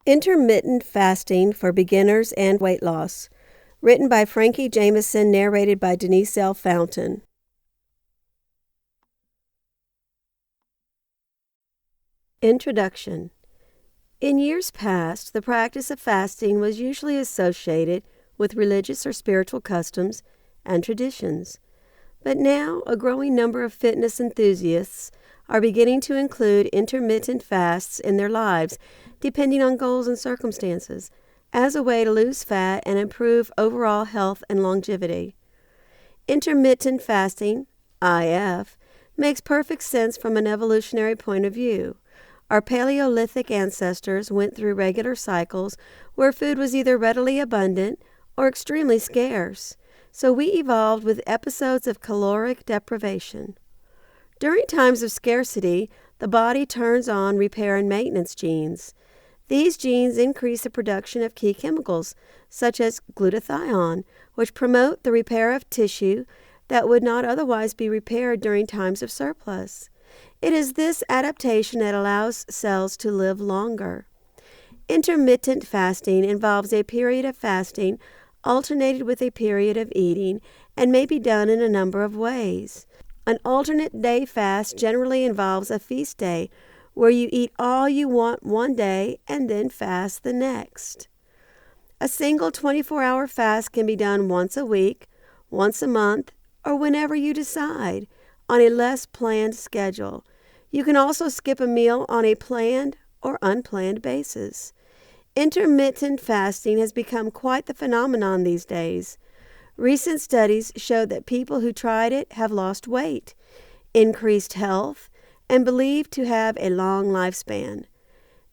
Intermittent Fasting for Beginners and Weight Loss, written by Frankie Jameson, narrated by Denise L. Fountain. Introduction. In years past, the practice of fasting was usually associated with religious or spiritual customs and traditions. But now, a growing number of fitness enthusiasts are beginning to include intermittent fasts in their lives, depending on goals and circumstances, as a way to lose fat and improve overall health and longevity. Intermittent fasting, IF, makes perfect sense from an evolutionary point of view. Our Paleolithic ancestors went through regular cycles where food was either readily abundant or extremely scarce, so we evolved with episodes of caloric deprivation. During times of scarcity, the body turns on repair and maintenance genes. These genes increase the production of key chemicals, such as glutathione, which promote the repair of tissue that would not otherwise be repaired during times of surplus. It is this adaptation that allows cells to live longer. Intermittent fasting involves a period of fasting alternated with a period of eating and may be done in a number of ways. An alternate day fast generally involves a feast day where you eat all you want one day and then fast the next. A single 24-hour fast can be done once a week, once a month, or whenever you decide, on a less planned schedule. You can also skip a meal on a planned or unplanned basis. Intermittent fasting has become quite the phenomenon these days. Recent studies show that people who tried it have lost weight, increased health, and believed to have a long lifespan.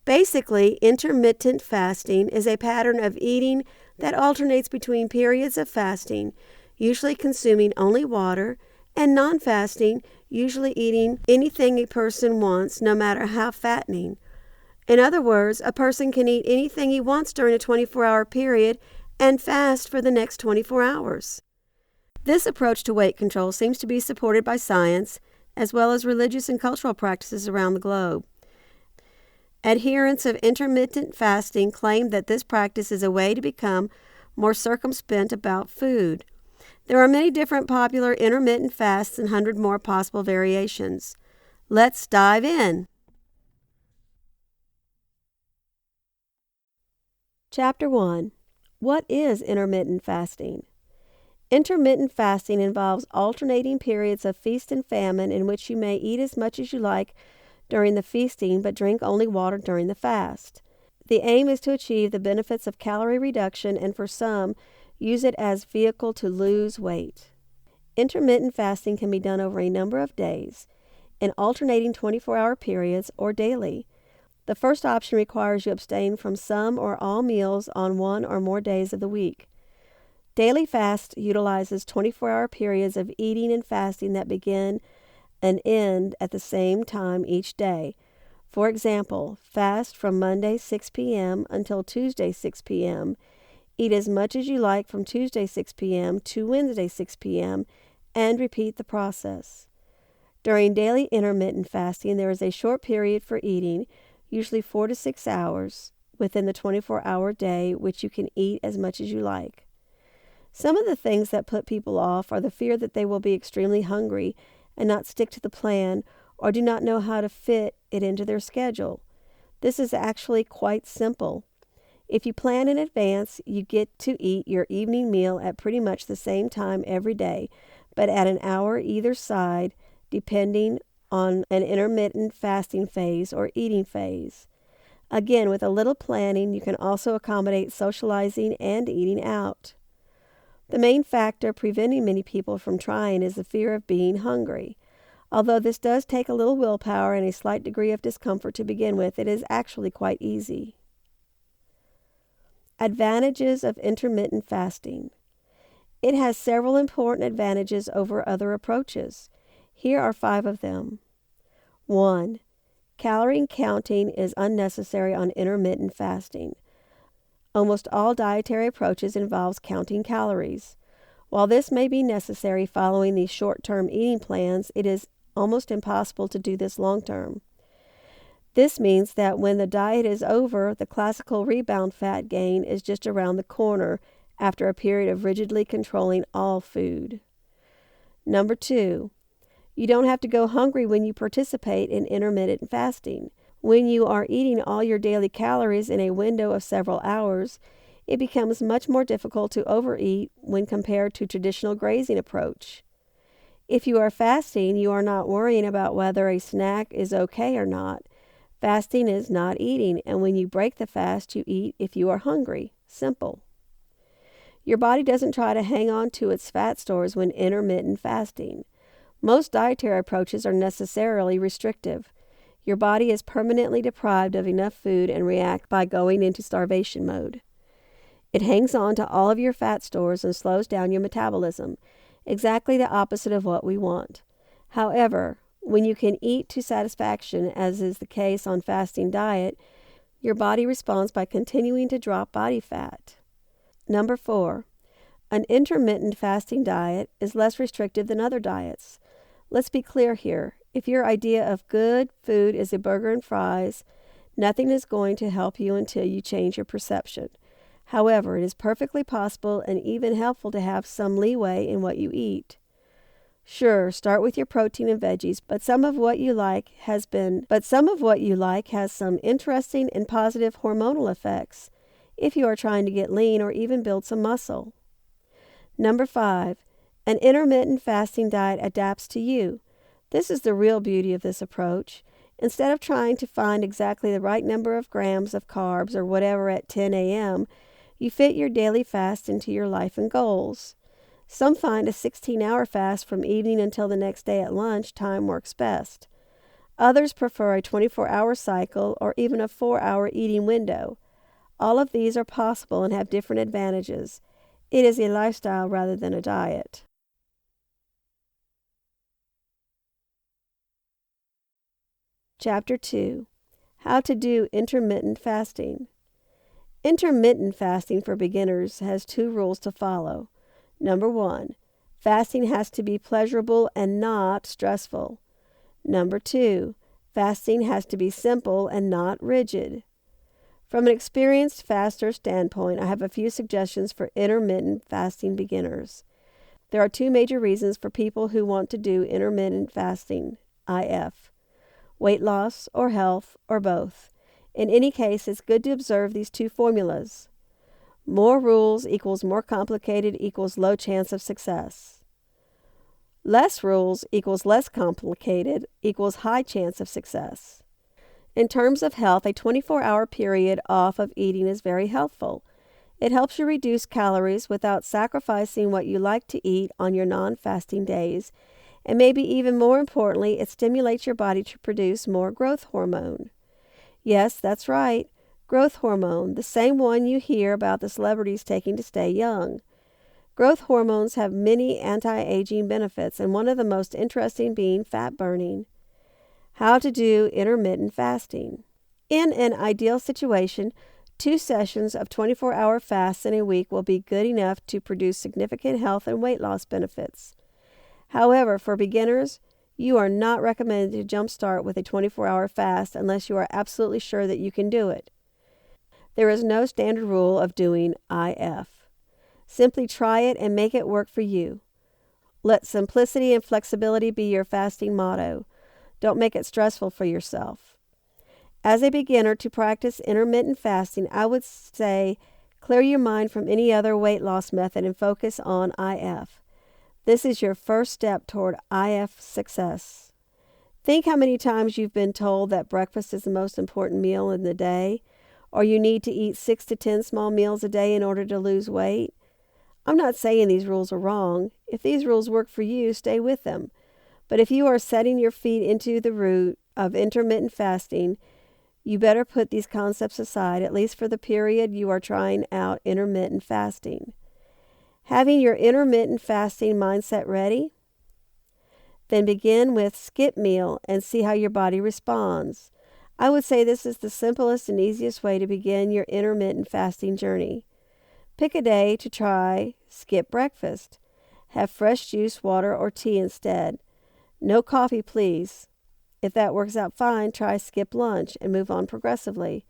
Basically, intermittent fasting is a pattern of eating that alternates between periods of fasting, usually consuming only water, and non-fasting, usually eating anything a person wants, no matter how fattening. In other words, a person can eat anything he wants during a 24-hour period and fast for the next 24 hours. This approach to weight control seems to be supported by science, as well as religious and cultural practices around the globe. Adherents of intermittent fasting claim that this practice is a way to become more circumspect about food. There are many different popular intermittent fasts and 100 more possible variations. Let's dive in. Chapter 1. What is intermittent fasting? Intermittent fasting involves alternating periods of feast and famine in which you may eat as much as you like during the feasting but drink only water during the fast. The aim is to achieve the benefits of calorie reduction and for some, use it as vehicle to lose weight. Intermittent fasting can be done over a number of days, in alternating 24-hour periods or daily. The first option requires you abstain from some or all meals on one or more days of the week. Daily fast utilizes 24-hour periods of eating and fasting that begin and end at the same time each day. For example, fast from Monday 6 p.m. until Tuesday 6 p.m. Eat as much as you like from Tuesday 6 p.m. to Wednesday 6 p.m. and repeat the process. During daily intermittent fasting, there is a short period for eating, usually 4 to 6 hours, within the 24-hour day, which you can eat as much as you like. Some of the things that put people off are the fear that they will be extremely hungry and not stick to the plan or do not know how to fit it into their schedule. This is actually quite simple. If you plan in advance, you get to eat your evening meal at pretty much the same time every day, but at an hour either side, depending on an intermittent fasting phase or eating phase. Again, with a little planning, you can also accommodate socializing and eating out. The main factor preventing many people from trying is the fear of being hungry. Although this does take a little willpower and a slight degree of discomfort to begin with, it is actually quite easy. Advantages of intermittent fasting. It has several important advantages over other approaches. Here are 5 of them. 1. Calorie counting is unnecessary on intermittent fasting. Almost all dietary approaches involves counting calories. While this may be necessary following these short-term eating plans, it is almost impossible to do this long-term. This means that when the diet is over, the classical rebound fat gain is just around the corner after a period of rigidly controlling all food. Number 2, you don't have to go hungry when you participate in intermittent fasting. When you are eating all your daily calories in a window of several hours, it becomes much more difficult to overeat when compared to traditional grazing approach. If you are fasting, you are not worrying about whether a snack is okay or not. Fasting is not eating, and when you break the fast, you eat if you are hungry. Simple. Your body doesn't try to hang on to its fat stores when intermittent fasting. Most dietary approaches are necessarily restrictive. Your body is permanently deprived of enough food and reacts by going into starvation mode. It hangs on to all of your fat stores and slows down your metabolism, exactly the opposite of what we want. However, when you can eat to satisfaction, as is the case on fasting diet, your body responds by continuing to drop body fat. Number 4, an intermittent fasting diet is less restrictive than other diets. Let's be clear here. If your idea of good food is a burger and fries, nothing is going to help you until you change your perception. However, it is perfectly possible and even helpful to have some leeway in what you eat. Sure, start with your protein and veggies, but some of what you like has some interesting and positive hormonal effects if you are trying to get lean or even build some muscle. Number 5, an intermittent fasting diet adapts to you. This is the real beauty of this approach. Instead of trying to find exactly the right number of grams of carbs or whatever at 10 a.m., you fit your daily fast into your life and goals. Some find a 16-hour fast from evening until the next day at lunch time works best. Others prefer a 24-hour cycle or even a 4-hour eating window. All of these are possible and have different advantages. It is a lifestyle rather than a diet. Chapter 2, How to do intermittent fasting. Intermittent fasting for beginners has 2 rules to follow. Number 1, fasting has to be pleasurable and not stressful. Number 2, fasting has to be simple and not rigid. From an experienced faster standpoint, I have a few suggestions for intermittent fasting beginners. There are 2 major reasons for people who want to do intermittent fasting, IF. Weight loss or health or both. In any case, it's good to observe these 2 formulas. More rules equals more complicated equals low chance of success. Less rules equals less complicated equals high chance of success. In terms of health, a 24-hour period off of eating is very helpful. It helps you reduce calories without sacrificing what you like to eat on your non-fasting days, and maybe even more importantly, it stimulates your body to produce more growth hormone. Yes, that's right, growth hormone, the same one you hear about the celebrities taking to stay young. Growth hormones have many anti-aging benefits, and one of the most interesting being fat burning. How to do intermittent fasting. In an ideal situation, 2 sessions of 24-hour fasts in a week will be good enough to produce significant health and weight loss benefits. However, for beginners, you are not recommended to jumpstart with a 24-hour fast unless you are absolutely sure that you can do it. There is no standard rule of doing IF. Simply try it and make it work for you. Let simplicity and flexibility be your fasting motto. Don't make it stressful for yourself. As a beginner to practice intermittent fasting, I would say clear your mind from any other weight loss method and focus on IF. This is your first step toward IF success. Think how many times you've been told that breakfast is the most important meal in the day, or you need to eat 6 to 10 small meals a day in order to lose weight. I'm not saying these rules are wrong. If these rules work for you, stay with them. But if you are setting your feet into the route of intermittent fasting, you better put these concepts aside, at least for the period you are trying out intermittent fasting. Having your intermittent fasting mindset ready? Then begin with skip meal and see how your body responds. I would say this is the simplest and easiest way to begin your intermittent fasting journey. Pick a day to try skip breakfast. Have fresh juice, water, or tea instead. No coffee, please. If that works out fine, try skip lunch and move on progressively.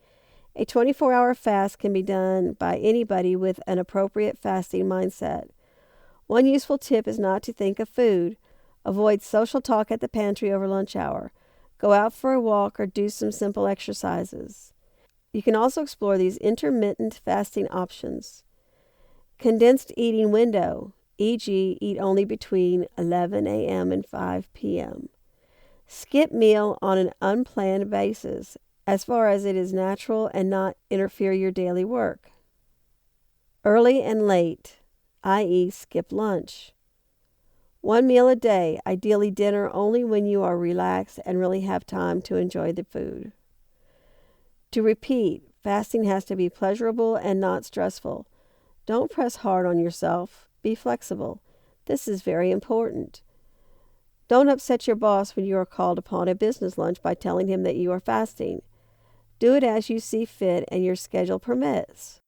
A 24-hour fast can be done by anybody with an appropriate fasting mindset. One useful tip is not to think of food. Avoid social talk at the pantry over lunch hour. Go out for a walk or do some simple exercises. You can also explore these intermittent fasting options. Condensed eating window, e.g., eat only between 11 a.m. and 5 p.m. Skip meal on an unplanned basis, as far as it is natural and not interfere your daily work. Early and late, i.e., skip lunch. One meal a day, ideally dinner only when you are relaxed and really have time to enjoy the food. To repeat, fasting has to be pleasurable and not stressful. Don't press hard on yourself. Be flexible. This is very important. Don't upset your boss when you are called upon a business lunch by telling him that you are fasting. Do it as you see fit and your schedule permits.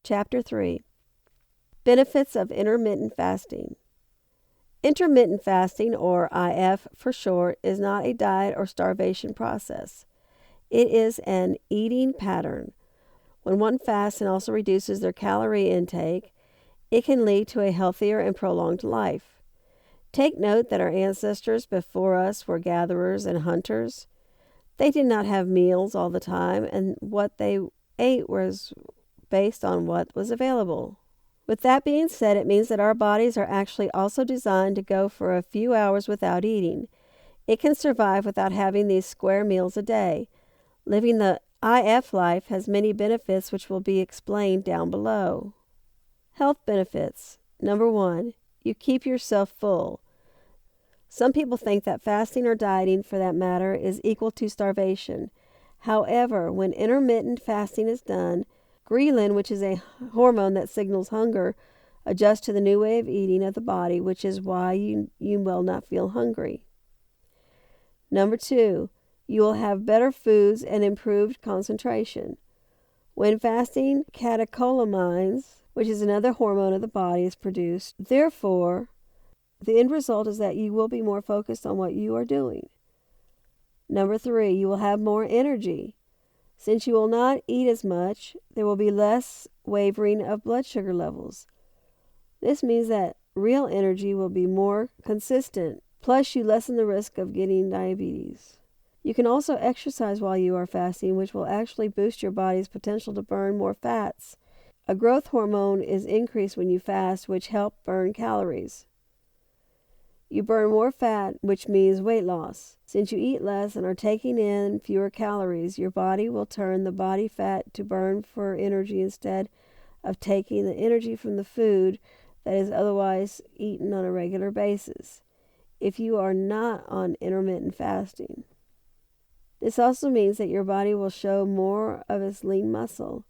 Chapter 3. Benefits of Intermittent Fasting. Intermittent fasting, or IF for short, is not a diet or starvation process. It is an eating pattern. When one fasts and also reduces their calorie intake, it can lead to a healthier and prolonged life. Take note that our ancestors before us were gatherers and hunters. They did not have meals all the time, and what they ate was based on what was available. With that being said, it means that our bodies are actually also designed to go for a few hours without eating. It can survive without having these square meals a day. Living the IF life has many benefits which will be explained down below. Health benefits. Number 1, you keep yourself full. Some people think that fasting or dieting, for that matter, is equal to starvation. However, when intermittent fasting is done, ghrelin, which is a hormone that signals hunger, adjusts to the new way of eating of the body, which is why you will not feel hungry. Number 2, you will have better foods and improved concentration. When fasting, catecholamines, which is another hormone of the body, is produced. Therefore, the end result is that you will be more focused on what you are doing. Number 3, you will have more energy. Since you will not eat as much, there will be less wavering of blood sugar levels. This means that real energy will be more consistent, plus you lessen the risk of getting diabetes. You can also exercise while you are fasting, which will actually boost your body's potential to burn more fats. A growth hormone is increased when you fast, which helps burn calories. You burn more fat, which means weight loss. Since you eat less and are taking in fewer calories, your body will turn the body fat to burn for energy instead of taking the energy from the food that is otherwise eaten on a regular basis, if you are not on intermittent fasting. This also means that your body will show more of its lean muscle.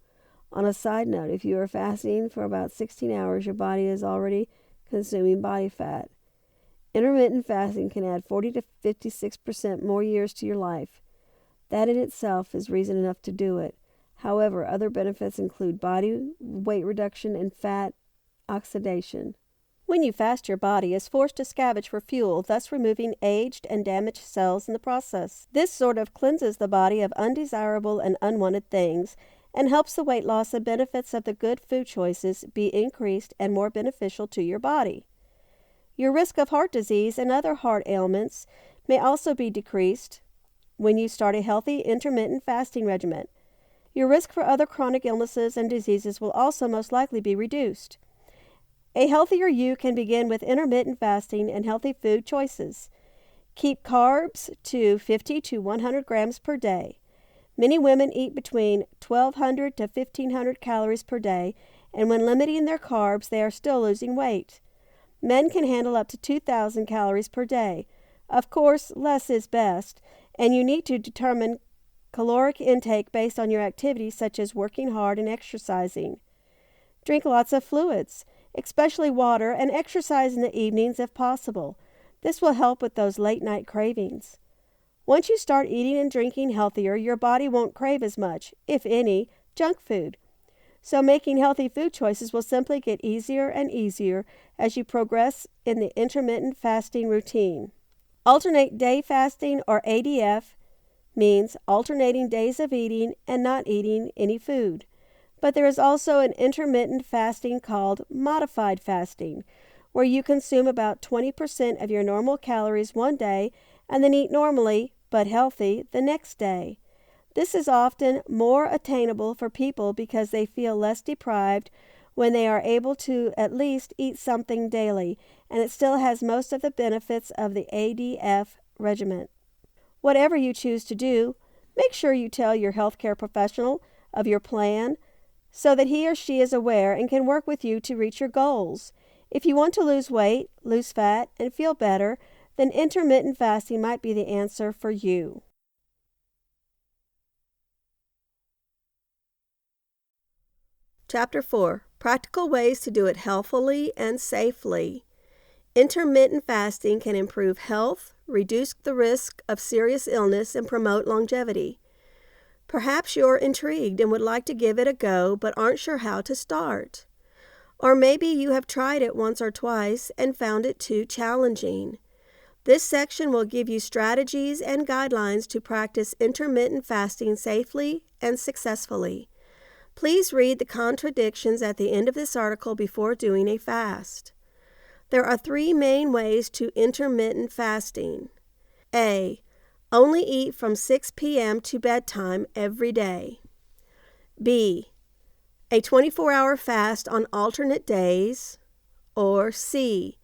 On a side note, if you are fasting for about 16 hours, your body is already consuming body fat. Intermittent fasting can add 40 to 56% more years to your life. That in itself is reason enough to do it. However, other benefits include body weight reduction and fat oxidation. When you fast, your body is forced to scavenge for fuel, thus removing aged and damaged cells in the process. This sort of cleanses the body of undesirable and unwanted things and helps the weight loss and benefits of the good food choices be increased and more beneficial to your body. Your risk of heart disease and other heart ailments may also be decreased when you start a healthy intermittent fasting regimen. Your risk for other chronic illnesses and diseases will also most likely be reduced. A healthier you can begin with intermittent fasting and healthy food choices. Keep carbs to 50 to 100 grams per day. Many women eat between 1,200 to 1,500 calories per day, and when limiting their carbs, they are still losing weight. Men can handle up to 2,000 calories per day. Of course, less is best, and you need to determine caloric intake based on your activities such as working hard and exercising. Drink lots of fluids, especially water, and exercise in the evenings if possible. This will help with those late-night cravings. Once you start eating and drinking healthier, your body won't crave as much, if any, junk food. So making healthy food choices will simply get easier and easier as you progress in the intermittent fasting routine. Alternate day fasting, or ADF, means alternating days of eating and not eating any food. But there is also an intermittent fasting called modified fasting, where you consume about 20% of your normal calories one day and then eat normally but healthy the next day. This is often more attainable for people because they feel less deprived when they are able to at least eat something daily, and it still has most of the benefits of the ADF regimen. Whatever you choose to do, make sure you tell your healthcare professional of your plan so that he or she is aware and can work with you to reach your goals. If you want to lose weight, lose fat, and feel better, then intermittent fasting might be the answer for you. Chapter 4. Practical ways to do it healthily and safely. Intermittent fasting can improve health, reduce the risk of serious illness, and promote longevity. Perhaps you're intrigued and would like to give it a go but aren't sure how to start. Or maybe you have tried it once or twice and found it too challenging. This section will give you strategies and guidelines to practice intermittent fasting safely and successfully. Please read the contradictions at the end of this article before doing a fast. There are 3 main ways to intermittent fasting. A. Only eat from 6 p.m. to bedtime every day. B. A 24-hour fast on alternate days. Or C.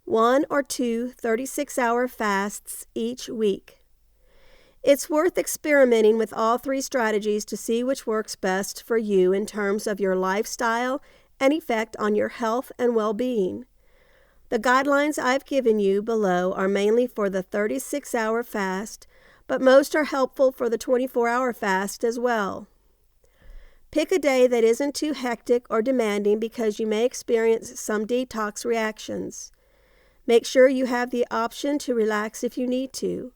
1 or 2 36-hour fasts each week. It's worth experimenting with all 3 strategies to see which works best for you in terms of your lifestyle and effect on your health and well-being. The guidelines I've given you below are mainly for the 36-hour fast, but most are helpful for the 24-hour fast as well. Pick a day that isn't too hectic or demanding because you may experience some detox reactions. Make sure you have the option to relax if you need to.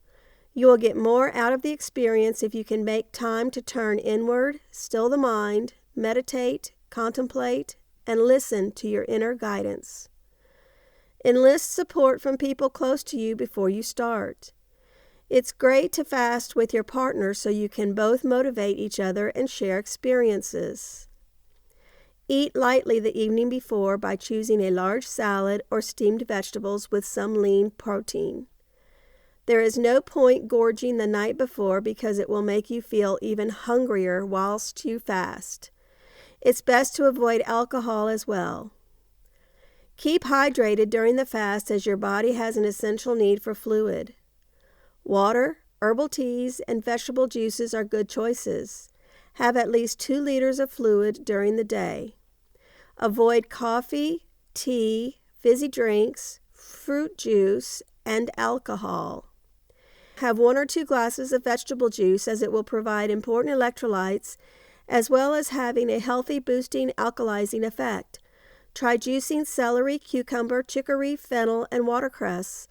You will get more out of the experience if you can make time to turn inward, still the mind, meditate, contemplate, and listen to your inner guidance. Enlist support from people close to you before you start. It's great to fast with your partner so you can both motivate each other and share experiences. Eat lightly the evening before by choosing a large salad or steamed vegetables with some lean protein. There is no point gorging the night before because it will make you feel even hungrier whilst you fast. It's best to avoid alcohol as well. Keep hydrated during the fast as your body has an essential need for fluid. Water, herbal teas, and vegetable juices are good choices. Have at least 2 liters of fluid during the day. Avoid coffee, tea, fizzy drinks, fruit juice, and alcohol. Have 1 or 2 glasses of vegetable juice as it will provide important electrolytes as well as having a healthy boosting alkalizing effect. Try juicing celery, cucumber, chicory, fennel, and watercress.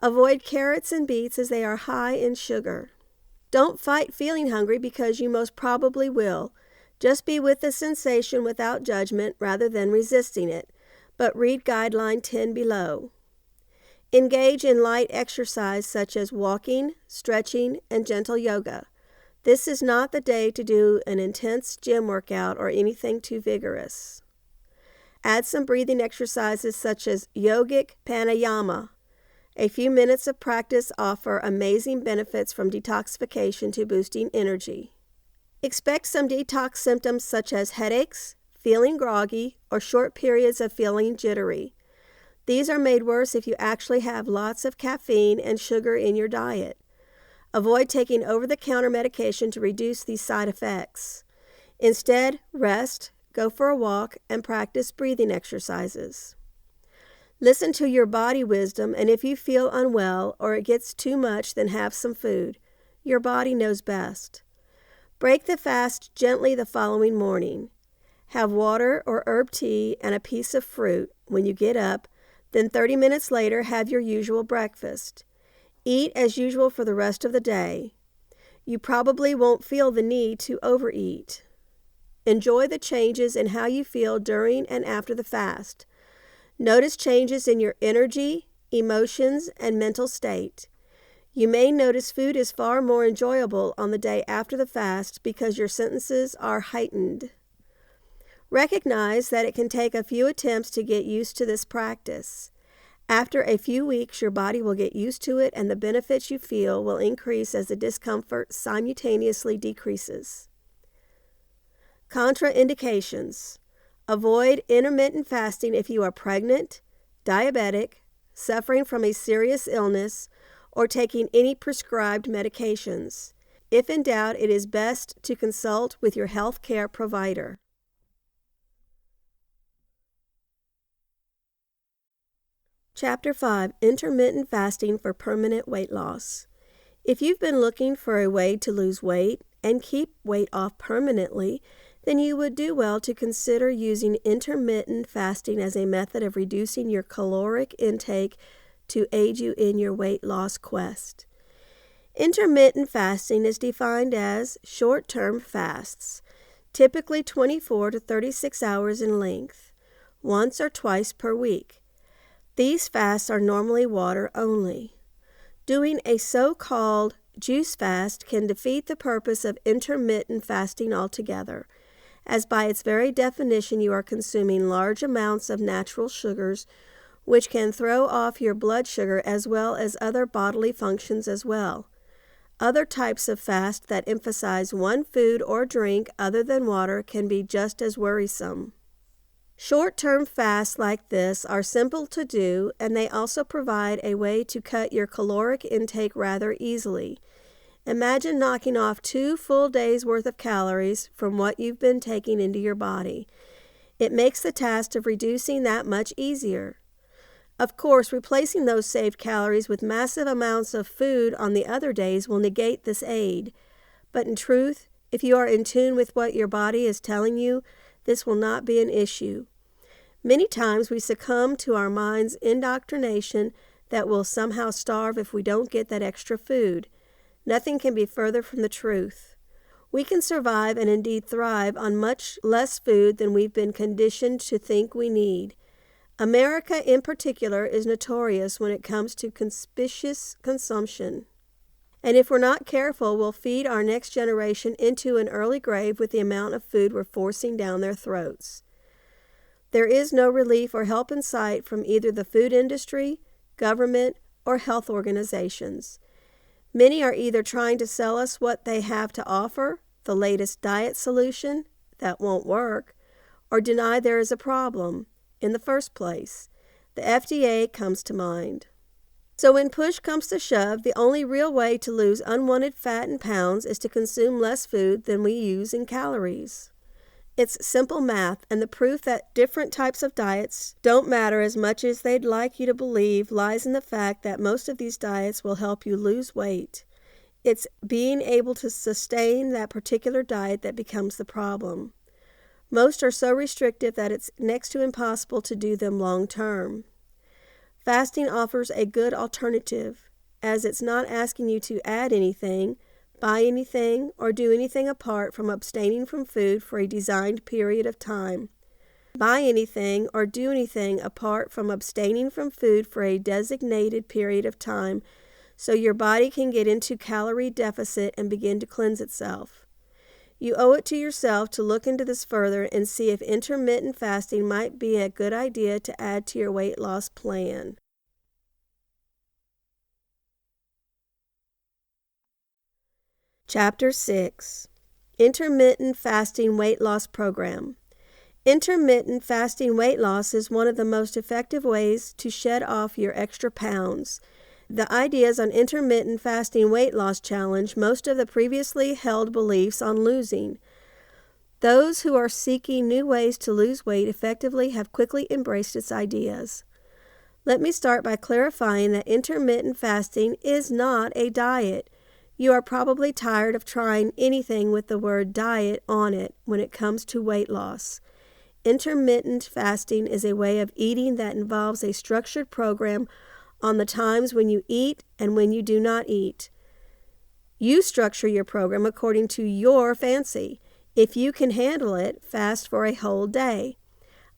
Avoid carrots and beets as they are high in sugar. Don't fight feeling hungry because you most probably will. Just be with the sensation without judgment rather than resisting it, but read guideline 10 below. Engage in light exercise such as walking, stretching, and gentle yoga. This is not the day to do an intense gym workout or anything too vigorous. Add some breathing exercises such as yogic pranayama. A few minutes of practice offer amazing benefits from detoxification to boosting energy. Expect some detox symptoms such as headaches, feeling groggy, or short periods of feeling jittery. These are made worse if you actually have lots of caffeine and sugar in your diet. Avoid taking over-the-counter medication to reduce these side effects. Instead, rest, go for a walk, and practice breathing exercises. Listen to your body wisdom, and if you feel unwell or it gets too much, then have some food. Your body knows best. Break the fast gently the following morning. Have water or herb tea and a piece of fruit when you get up. Then 30 minutes later, have your usual breakfast. Eat as usual for the rest of the day. You probably won't feel the need to overeat. Enjoy the changes in how you feel during and after the fast. Notice changes in your energy, emotions, and mental state. You may notice food is far more enjoyable on the day after the fast because your senses are heightened. Recognize that it can take a few attempts to get used to this practice. After a few weeks, your body will get used to it and the benefits you feel will increase as the discomfort simultaneously decreases. Contraindications. Avoid intermittent fasting if you are pregnant, diabetic, suffering from a serious illness, or taking any prescribed medications. If in doubt, it is best to consult with your health care provider. Chapter 5. Intermittent Fasting for Permanent Weight Loss. If you've been looking for a way to lose weight and keep weight off permanently, then you would do well to consider using intermittent fasting as a method of reducing your caloric intake to aid you in your weight loss quest. Intermittent fasting is defined as short-term fasts, typically 24 to 36 hours in length, once or twice per week. These fasts are normally water only. Doing a so-called juice fast can defeat the purpose of intermittent fasting altogether, as by its very definition you are consuming large amounts of natural sugars, which can throw off your blood sugar as well as other bodily functions as well. Other types of fast that emphasize one food or drink other than water can be just as worrisome. Short-term fasts like this are simple to do, and they also provide a way to cut your caloric intake rather easily. Imagine knocking off 2 full days' worth of calories from what you've been taking into your body. It makes the task of reducing that much easier. Of course, replacing those saved calories with massive amounts of food on the other days will negate this aid. But in truth, if you are in tune with what your body is telling you, this will not be an issue. Many times we succumb to our mind's indoctrination that we'll somehow starve if we don't get that extra food. Nothing can be further from the truth. We can survive and indeed thrive on much less food than we've been conditioned to think we need. America in particular is notorious when it comes to conspicuous consumption. And if we're not careful, we'll feed our next generation into an early grave with the amount of food we're forcing down their throats. There is no relief or help in sight from either the food industry, government, or health organizations. Many are either trying to sell us what they have to offer, the latest diet solution, that won't work, or deny there is a problem in the first place. The FDA comes to mind. So when push comes to shove, the only real way to lose unwanted fat in pounds is to consume less food than we use in calories. It's simple math, and the proof that different types of diets don't matter as much as they'd like you to believe lies in the fact that most of these diets will help you lose weight. It's being able to sustain that particular diet that becomes the problem. Most are so restrictive that it's next to impossible to do them long term. Fasting offers a good alternative, as it's not asking you to add anything, buy anything, or do anything apart from abstaining from food for a designed period of time. Buy anything or do anything apart from abstaining from food for a designated period of time so your body can get into calorie deficit and begin to cleanse itself. You owe it to yourself to look into this further and see if intermittent fasting might be a good idea to add to your weight loss plan. Chapter 6. Intermittent Fasting Weight Loss Program. Intermittent fasting weight loss is one of the most effective ways to shed off your extra pounds. The ideas on intermittent fasting weight loss challenge most of the previously held beliefs on losing. Those who are seeking new ways to lose weight effectively have quickly embraced its ideas. Let me start by clarifying that intermittent fasting is not a diet. You are probably tired of trying anything with the word diet on it when it comes to weight loss. Intermittent fasting is a way of eating that involves a structured program on the times when you eat and when you do not eat. You structure your program according to your fancy. If you can handle it, fast for a whole day.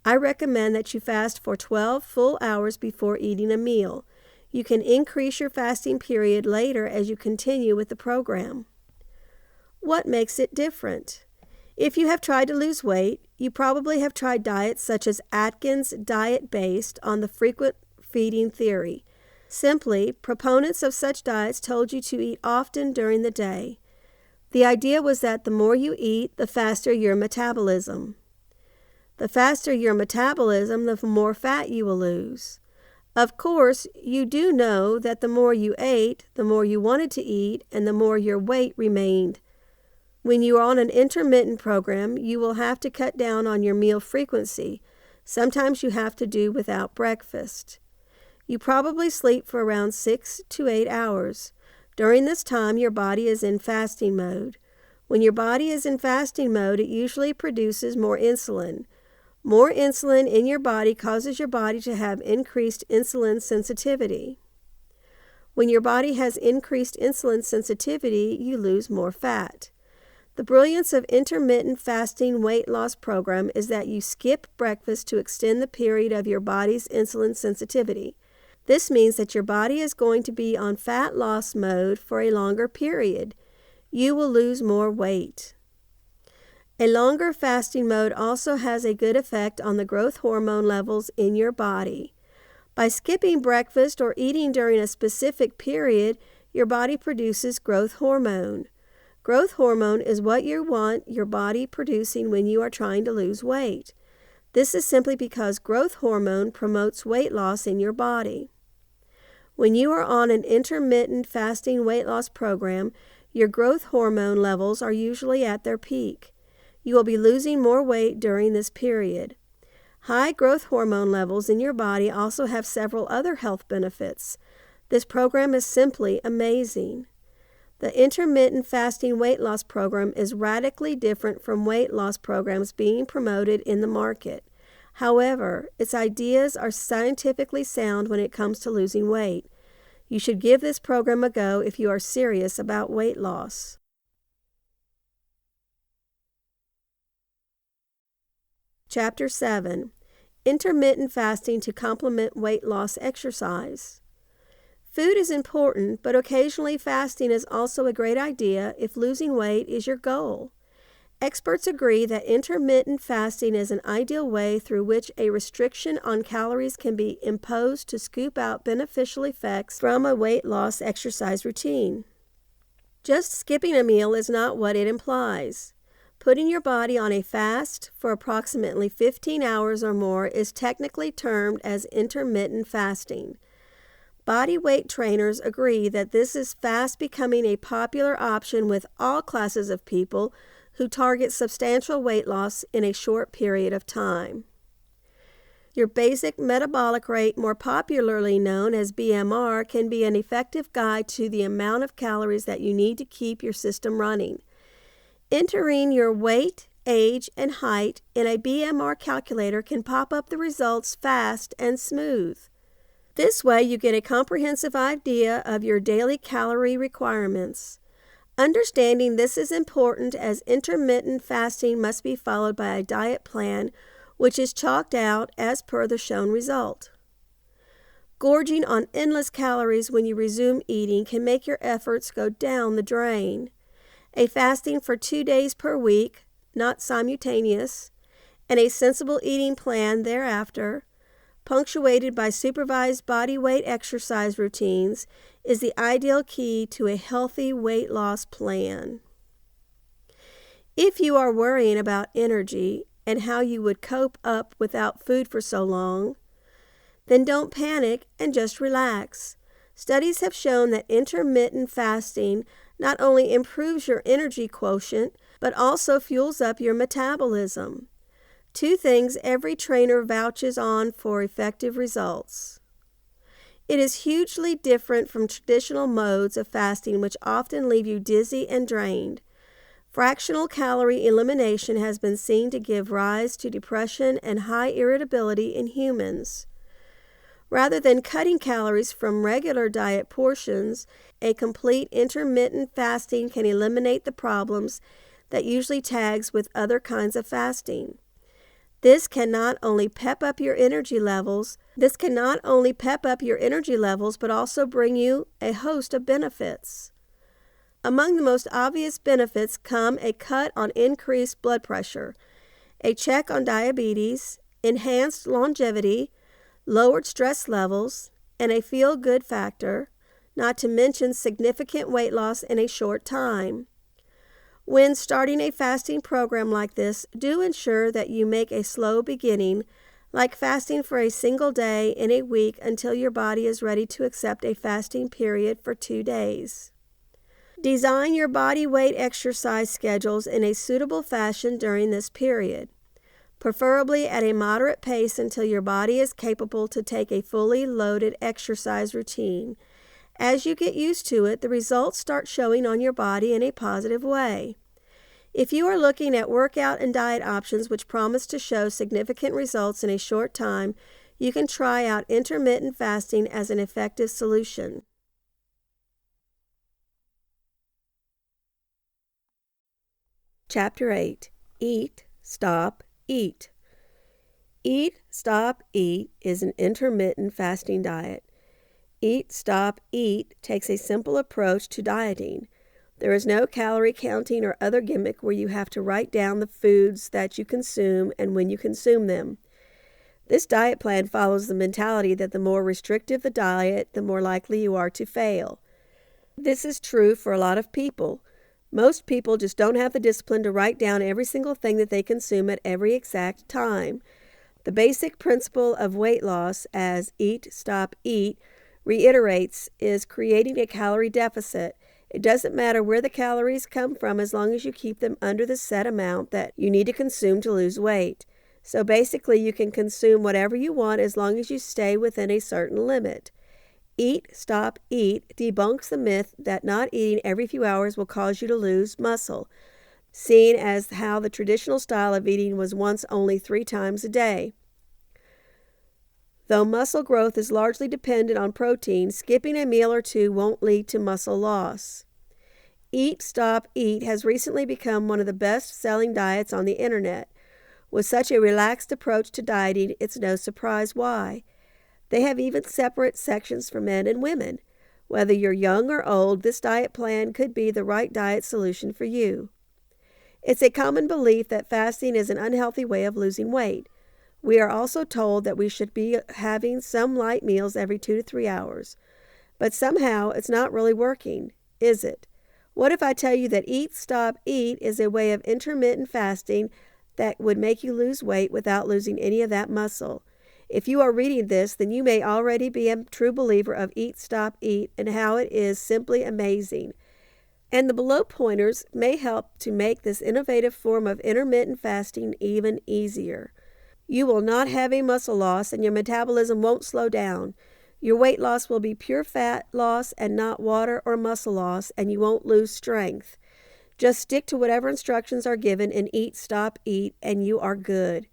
I recommend that you fast for 12 full hours before eating a meal. You can increase your fasting period later as you continue with the program. What makes it different? If you have tried to lose weight, you probably have tried diets such as Atkins' diet based on the frequent feeding theory. Simply, proponents of such diets told you to eat often during the day. The idea was that the more you eat, the faster your metabolism. The faster your metabolism, the more fat you will lose. Of course, you do know that the more you ate, the more you wanted to eat, and the more your weight remained. When you are on an intermittent program, you will have to cut down on your meal frequency. Sometimes you have to do without breakfast. You probably sleep for around 6 to 8 hours. During this time, your body is in fasting mode. When your body is in fasting mode, it usually produces more insulin. More insulin in your body causes your body to have increased insulin sensitivity. When your body has increased insulin sensitivity, you lose more fat. The brilliance of intermittent fasting weight loss program is that you skip breakfast to extend the period of your body's insulin sensitivity. This means that your body is going to be on fat loss mode for a longer period. You will lose more weight. A longer fasting mode also has a good effect on the growth hormone levels in your body. By skipping breakfast or eating during a specific period, your body produces growth hormone. Growth hormone is what you want your body producing when you are trying to lose weight. This is simply because growth hormone promotes weight loss in your body. When you are on an intermittent fasting weight loss program, your growth hormone levels are usually at their peak. You will be losing more weight during this period. High growth hormone levels in your body also have several other health benefits. This program is simply amazing. The intermittent fasting weight loss program is radically different from weight loss programs being promoted in the market. However, its ideas are scientifically sound when it comes to losing weight. You should give this program a go if you are serious about weight loss. Chapter 7. Intermittent Fasting to Complement Weight Loss Exercise. Food is important, but occasionally fasting is also a great idea if losing weight is your goal. Experts agree that intermittent fasting is an ideal way through which a restriction on calories can be imposed to scoop out beneficial effects from a weight loss exercise routine. Just skipping a meal is not what it implies. Putting your body on a fast for approximately 15 hours or more is technically termed as intermittent fasting. Body weight trainers agree that this is fast becoming a popular option with all classes of people who target substantial weight loss in a short period of time. Your basic metabolic rate, more popularly known as BMR, can be an effective guide to the amount of calories that you need to keep your system running. Entering your weight, age, and height in a BMR calculator can pop up the results fast and smooth. This way you get a comprehensive idea of your daily calorie requirements. Understanding this is important as intermittent fasting must be followed by a diet plan which is chalked out as per the shown result. Gorging on endless calories when you resume eating can make your efforts go down the drain. A fasting for 2 days per week, not simultaneous, and a sensible eating plan thereafter, punctuated by supervised body weight exercise routines, is the ideal key to a healthy weight loss plan. If you are worrying about energy and how you would cope up without food for so long, then don't panic and just relax. Studies have shown that intermittent fasting not only improves your energy quotient, but also fuels up your metabolism. 2 things every trainer vouches on for effective results. It is hugely different from traditional modes of fasting which often leave you dizzy and drained. Fractional calorie elimination has been seen to give rise to depression and high irritability in humans. Rather than cutting calories from regular diet portions, a complete intermittent fasting can eliminate the problems that usually tags with other kinds of fasting. This can not only pep up your energy levels, but also bring you a host of benefits. Among the most obvious benefits come a cut on increased blood pressure, a check on diabetes, enhanced longevity, lowered stress levels, and a feel-good factor, not to mention significant weight loss in a short time. When starting a fasting program like this, do ensure that you make a slow beginning, like fasting for a single day in a week until your body is ready to accept a fasting period for 2 days. Design your body weight exercise schedules in a suitable fashion during this period, preferably at a moderate pace until your body is capable to take a fully loaded exercise routine. As you get used to it, the results start showing on your body in a positive way. If you are looking at workout and diet options which promise to show significant results in a short time, you can try out intermittent fasting as an effective solution. Chapter 8. Eat, Stop, Eat. Eat, Stop, Eat is an intermittent fasting diet. Eat, Stop, Eat takes a simple approach to dieting. There is no calorie counting or other gimmick where you have to write down the foods that you consume and when you consume them. This diet plan follows the mentality that the more restrictive the diet, the more likely you are to fail. This is true for a lot of people. Most people just don't have the discipline to write down every single thing that they consume at every exact time. The basic principle of weight loss, as Eat, Stop, Eat reiterates, is creating a calorie deficit. It doesn't matter where the calories come from as long as you keep them under the set amount that you need to consume to lose weight. So basically, you can consume whatever you want as long as you stay within a certain limit. Eat, Stop, Eat debunks the myth that not eating every few hours will cause you to lose muscle, seeing as how the traditional style of eating was once only 3 times a day. Though muscle growth is largely dependent on protein, skipping a meal or two won't lead to muscle loss. Eat, Stop, Eat has recently become one of the best-selling diets on the internet. With such a relaxed approach to dieting, it's no surprise why. They have even separate sections for men and women. Whether you're young or old, this diet plan could be the right diet solution for you. It's a common belief that fasting is an unhealthy way of losing weight. We are also told that we should be having some light meals every 2 to 3 hours. But somehow it's not really working, is it? What if I tell you that Eat, Stop, Eat is a way of intermittent fasting that would make you lose weight without losing any of that muscle? If you are reading this, then you may already be a true believer of Eat, Stop, Eat and how it is simply amazing. And the below pointers may help to make this innovative form of intermittent fasting even easier. You will not have a muscle loss and your metabolism won't slow down. Your weight loss will be pure fat loss and not water or muscle loss, and you won't lose strength. Just stick to whatever instructions are given in Eat, Stop, Eat, and you are good.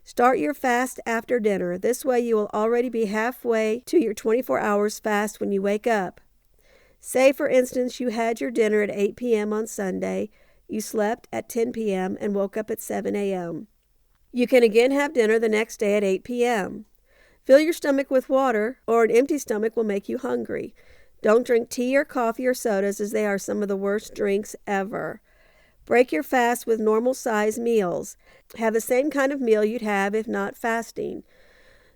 Start your fast after dinner. This way you will already be halfway to your 24 hours fast when you wake up. Say, for instance, you had your dinner at 8 p.m. on Sunday, you slept at 10 p.m. and woke up at 7 a.m. You can again have dinner the next day at 8 p.m. Fill your stomach with water, or an empty stomach will make you hungry. Don't drink tea or coffee or sodas, as they are some of the worst drinks ever. Break your fast with normal-sized meals. Have the same kind of meal you'd have if not fasting.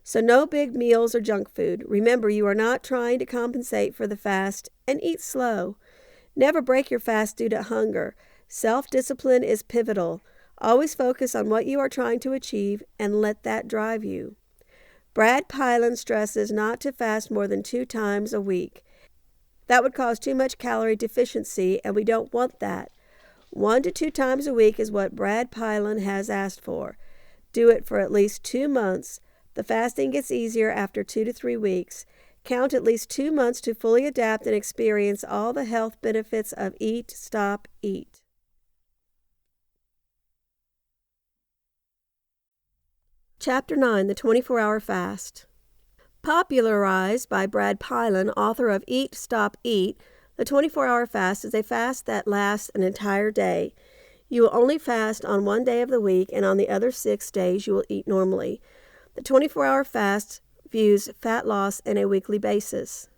So no big meals or junk food. Remember, you are not trying to compensate for the fast, and eat slow. Never break your fast due to hunger. Self-discipline is pivotal. Always focus on what you are trying to achieve and let that drive you. Brad Pylan stresses not to fast more than 2 times a week. That would cause too much calorie deficiency, and we don't want that. 1 to 2 times a week is what Brad Pylan has asked for. Do it for at least 2 months. The fasting gets easier after 2 to 3 weeks. Count at least 2 months to fully adapt and experience all the health benefits of Eat, Stop, Eat. Chapter 9, The 24-Hour Fast. Popularized by Brad Pylan, author of Eat, Stop, Eat, the 24-hour fast is a fast that lasts an entire day. You will only fast on one day of the week, and on the other 6 days you will eat normally. The 24-hour fast views fat loss on a weekly basis.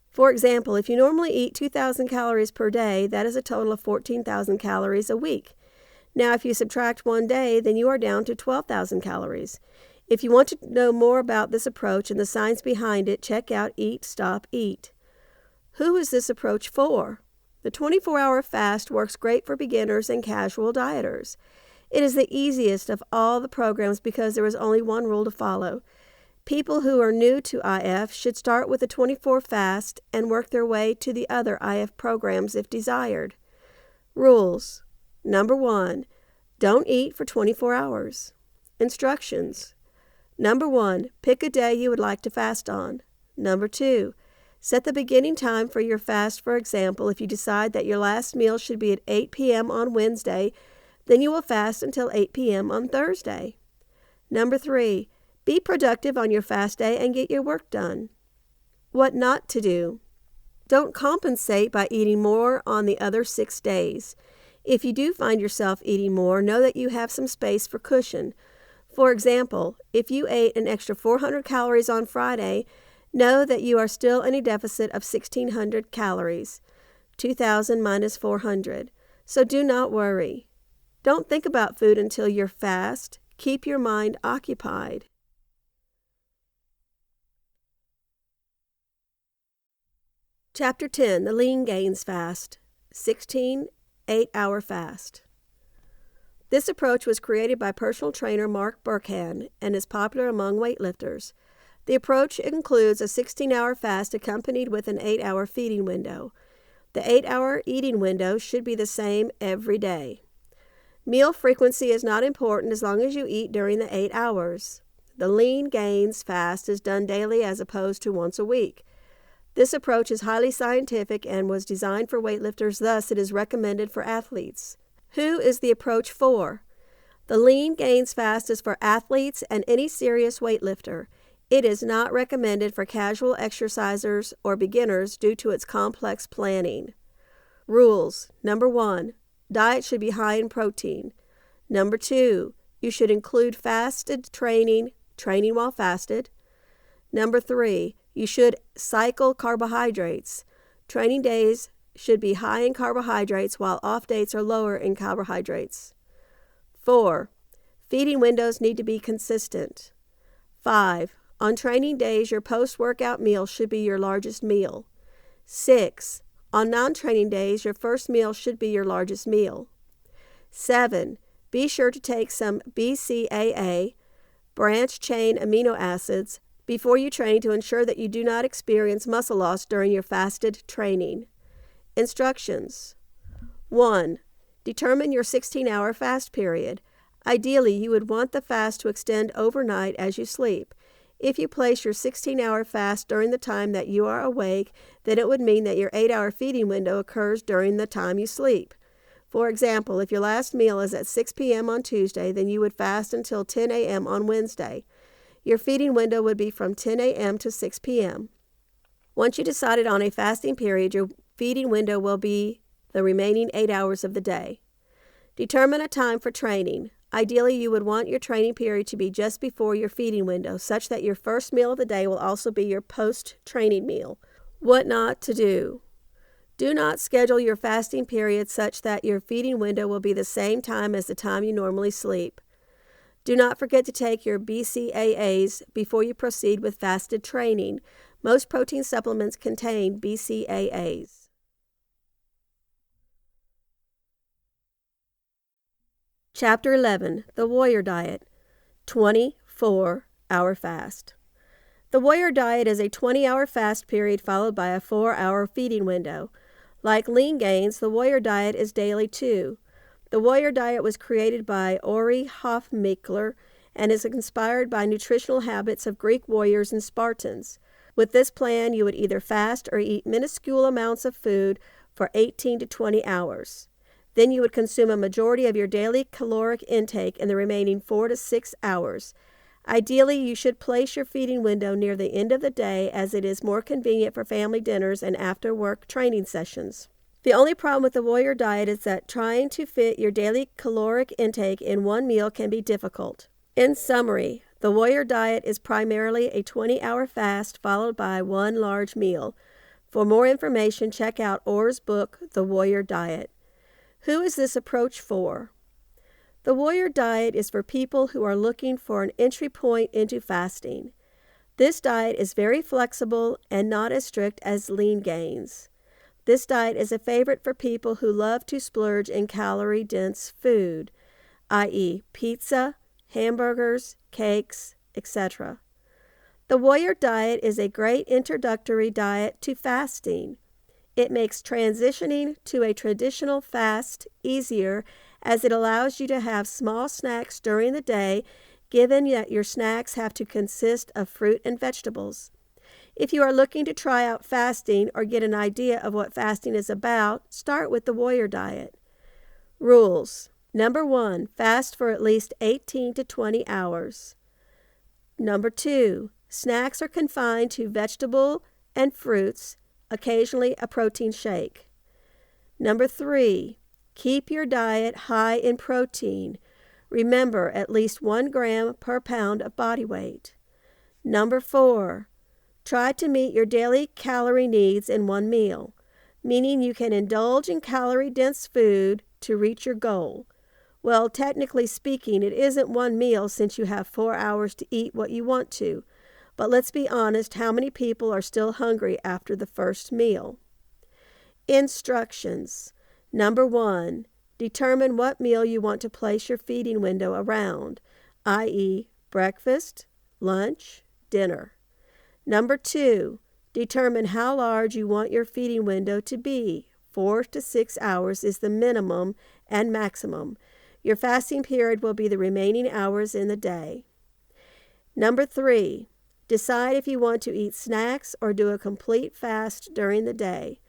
For example, if you normally eat 2,000 calories per day, that is a total of 14,000 calories a week. Now, if you subtract one day, then you are down to 12,000 calories. If you want to know more about this approach and the science behind it, check out Eat, Stop, Eat. Who is this approach for? The 24-hour fast works great for beginners and casual dieters. It is the easiest of all the programs because there is only one rule to follow. People who are new to IF should start with a 24 fast and work their way to the other IF programs if desired. Rules. Number 1. Don't eat for 24 hours. Instructions. Number 1. Pick a day you would like to fast on. Number 2. Set the beginning time for your fast. For example, if you decide that your last meal should be at 8 p.m. on Wednesday, then you will fast until 8 p.m. on Thursday. Number 3. Be productive on your fast day and get your work done. What not to do. Don't compensate by eating more on the other 6 days. If you do find yourself eating more, know that you have some space for cushion. For example, if you ate an extra 400 calories on Friday, know that you are still in a deficit of 1,600 calories, 2,000 minus 400. So do not worry. Don't think about food until you're fast. Keep your mind occupied. Chapter 10, The Lean Gains Fast, 16 8-hour fast. This approach was created by personal trainer Mark Burkhan and is popular among weightlifters. The approach includes a 16-hour fast accompanied with an 8-hour feeding window. The 8-hour eating window should be the same every day. Meal frequency is not important as long as you eat during the 8 hours. The Lean Gains fast is done daily as opposed to once a week. This approach is highly scientific and was designed for weightlifters, thus it is recommended for athletes. Who is the approach for? The Lean Gains fast is for athletes and any serious weightlifter. It is not recommended for casual exercisers or beginners due to its complex planning. Rules. Number 1. Diet should be high in protein. Number 2. You should include fasted training while fasted. Number 3. You should cycle carbohydrates. Training days should be high in carbohydrates while off dates are lower in carbohydrates. 4. Feeding windows need to be consistent. 5. On training days, your post-workout meal should be your largest meal. 6. On non-training days, your first meal should be your largest meal. 7. Be sure to take some BCAA, branch-chain amino acids, before you train to ensure that you do not experience muscle loss during your fasted training. Instructions. 1. Determine your 16-hour fast period. Ideally, you would want the fast to extend overnight as you sleep. If you place your 16-hour fast during the time that you are awake, then it would mean that your 8-hour feeding window occurs during the time you sleep. For example, if your last meal is at 6 p.m. on Tuesday, then you would fast until 10 a.m. on Wednesday. Your feeding window would be from 10 a.m. to 6 p.m. Once you decided on a fasting period, your feeding window will be the remaining 8 hours of the day. Determine a time for training. Ideally, you would want your training period to be just before your feeding window, such that your first meal of the day will also be your post-training meal. What not to do. Do not schedule your fasting period such that your feeding window will be the same time as the time you normally sleep. Do not forget to take your BCAAs before you proceed with fasted training. Most protein supplements contain BCAAs. Chapter 11, The Warrior Diet, 24-hour fast. The Warrior Diet is a 20-hour fast period followed by a 4-hour feeding window. Like Lean Gains, the Warrior Diet is daily too. The Warrior Diet was created by Ori Hofmeckler and is inspired by nutritional habits of Greek warriors and Spartans. With this plan, you would either fast or eat minuscule amounts of food for 18 to 20 hours. Then you would consume a majority of your daily caloric intake in the remaining 4 to 6 hours. Ideally, you should place your feeding window near the end of the day as it is more convenient for family dinners and after-work training sessions. The only problem with the warrior diet is that trying to fit your daily caloric intake in one meal can be difficult. In summary, the warrior diet is primarily a 20-hour fast followed by one large meal. For more information, check out Orr's book, The Warrior Diet. Who is this approach for? The warrior diet is for people who are looking for an entry point into fasting. This diet is very flexible and not as strict as lean gains. This diet is a favorite for people who love to splurge in calorie-dense food, i.e. pizza, hamburgers, cakes, etc. The warrior diet is a great introductory diet to fasting. It makes transitioning to a traditional fast easier as it allows you to have small snacks during the day, given that your snacks have to consist of fruit and vegetables. If you are looking to try out fasting or get an idea of what fasting is about, start with the warrior diet. Rules. Number 1, fast for at least 18 to 20 hours. Number 2, snacks are confined to vegetable and fruits, occasionally a protein shake. Number 3, keep your diet high in protein. Remember, at least 1 gram per pound of body weight. Number 4, try to meet your daily calorie needs in one meal, meaning you can indulge in calorie-dense food to reach your goal. Well, technically speaking, it isn't one meal since you have 4 hours to eat what you want to. But let's be honest, how many people are still hungry after the first meal? Instructions. Number 1, determine what meal you want to place your feeding window around, i.e. breakfast, lunch, dinner. Number 2, determine how large you want your feeding window to be. 4 to 6 hours is the minimum and maximum. Your fasting period will be the remaining hours in the day. Number 3, decide if you want to eat snacks or do a complete fast during the day.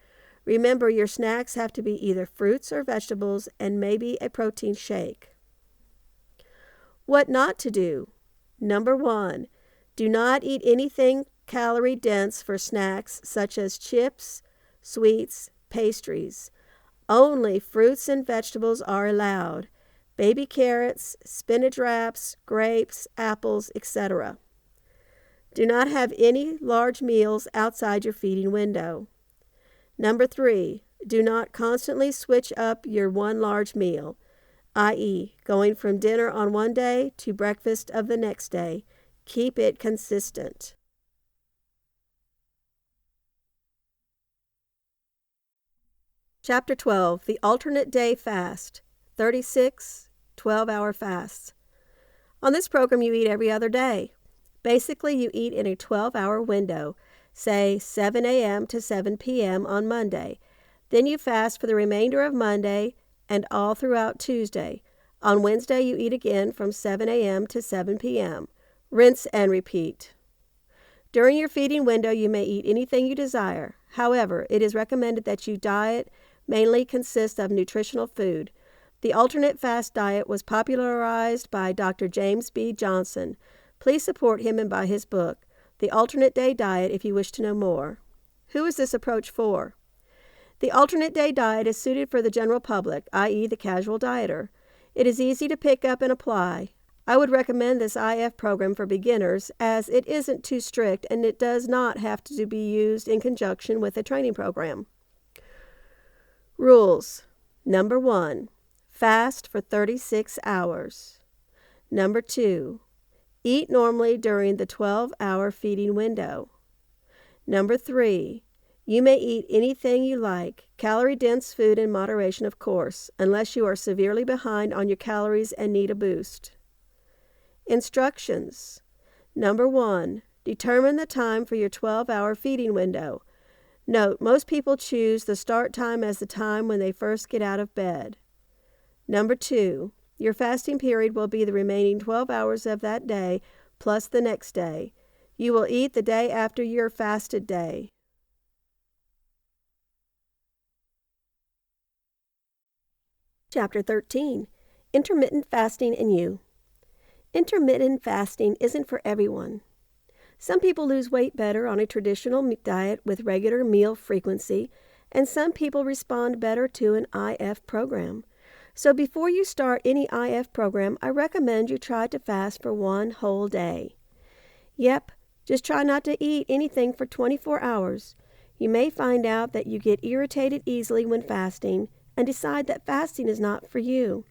Remember, your snacks have to be either fruits or vegetables and maybe a protein shake. What not to do. Number 1, do not eat anything calorie dense for snacks such as chips, sweets, pastries. Only fruits and vegetables are allowed. Baby carrots, spinach wraps, grapes, apples, etc. Do not have any large meals outside your feeding window. Number 3, do not constantly switch up your one large meal, i.e. going from dinner on one day to breakfast of the next day. Keep it consistent. Chapter 12, The Alternate Day Fast, 36 12-hour fasts. On this program, you eat every other day. Basically, you eat in a 12-hour window, say 7 a.m. to 7 p.m. on Monday. Then you fast for the remainder of Monday and all throughout Tuesday. On Wednesday, you eat again from 7 a.m. to 7 p.m. Rinse and repeat. During your feeding window, you may eat anything you desire. However, it is recommended that your diet mainly consist of nutritional food. The alternate fast diet was popularized by Dr. James B. Johnson. Please support him and buy his book, The Alternate Day Diet, if you wish to know more. Who is this approach for? The alternate day diet is suited for the general public, i.e. the casual dieter. It is easy to pick up and apply. I would recommend this IF program for beginners as it isn't too strict and it does not have to be used in conjunction with a training program. Rules. Number 1, fast for 36 hours. Number 2, eat normally during the 12-hour feeding window. Number 3, you may eat anything you like, calorie-dense food in moderation, of course, unless you are severely behind on your calories and need a boost. Instructions. Number 1, determine the time for your 12-hour feeding window. Note, most people choose the start time as the time when they first get out of bed. Number 2, your fasting period will be the remaining 12 hours of that day plus the next day. You will eat the day after your fasted day. Chapter 13, Intermittent Fasting and You. Intermittent fasting isn't for everyone. Some people lose weight better on a traditional diet with regular meal frequency, and some people respond better to an IF program. So before you start any IF program, I recommend you try to fast for one whole day. Yep, just try not to eat anything for 24 hours. You may find out that you get irritated easily when fasting and decide that fasting is not for you.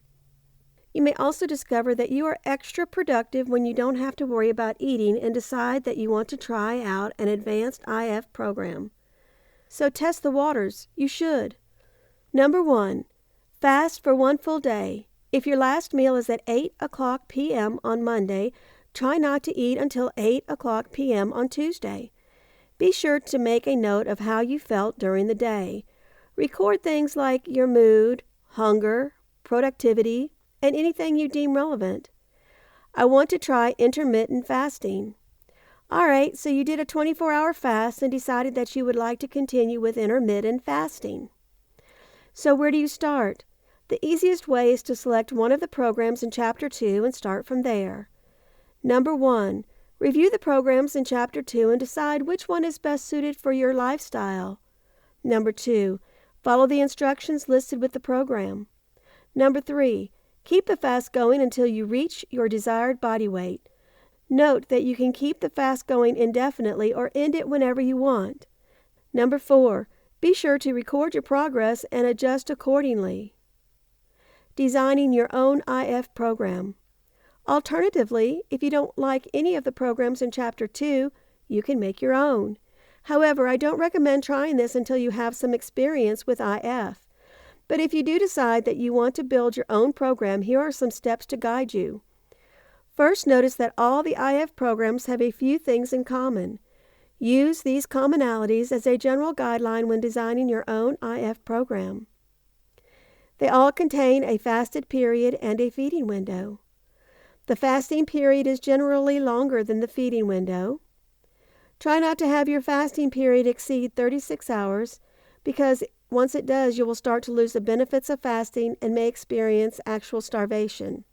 You may also discover that you are extra productive when you don't have to worry about eating and decide that you want to try out an advanced IF program. So test the waters. You should. Number 1, fast for one full day. If your last meal is at 8:00 p.m. on Monday, try not to eat until 8:00 p.m. on Tuesday. Be sure to make a note of how you felt during the day. Record things like your mood, hunger, productivity, and anything you deem relevant. I want to try intermittent fasting. All right, so you did a 24-hour fast and decided that you would like to continue with intermittent fasting. So where do you start? The easiest way is to select one of the programs in Chapter 2 and start from there. Number 1, review the programs in Chapter 2 and decide which one is best suited for your lifestyle. Number 2, follow the instructions listed with the program. Number 3, keep the fast going until you reach your desired body weight. Note that you can keep the fast going indefinitely or end it whenever you want. Number 4, be sure to record your progress and adjust accordingly. Designing your own IF program. Alternatively, if you don't like any of the programs in Chapter 2, you can make your own. However, I don't recommend trying this until you have some experience with IF. But if you do decide that you want to build your own program, here are some steps to guide you. First, notice that all the IF programs have a few things in common. Use these commonalities as a general guideline when designing your own IF program. They all contain a fasted period and a feeding window. The fasting period is generally longer than the feeding window. Try not to have your fasting period exceed 36 hours because once it does, you will start to lose the benefits of fasting and may experience actual starvation.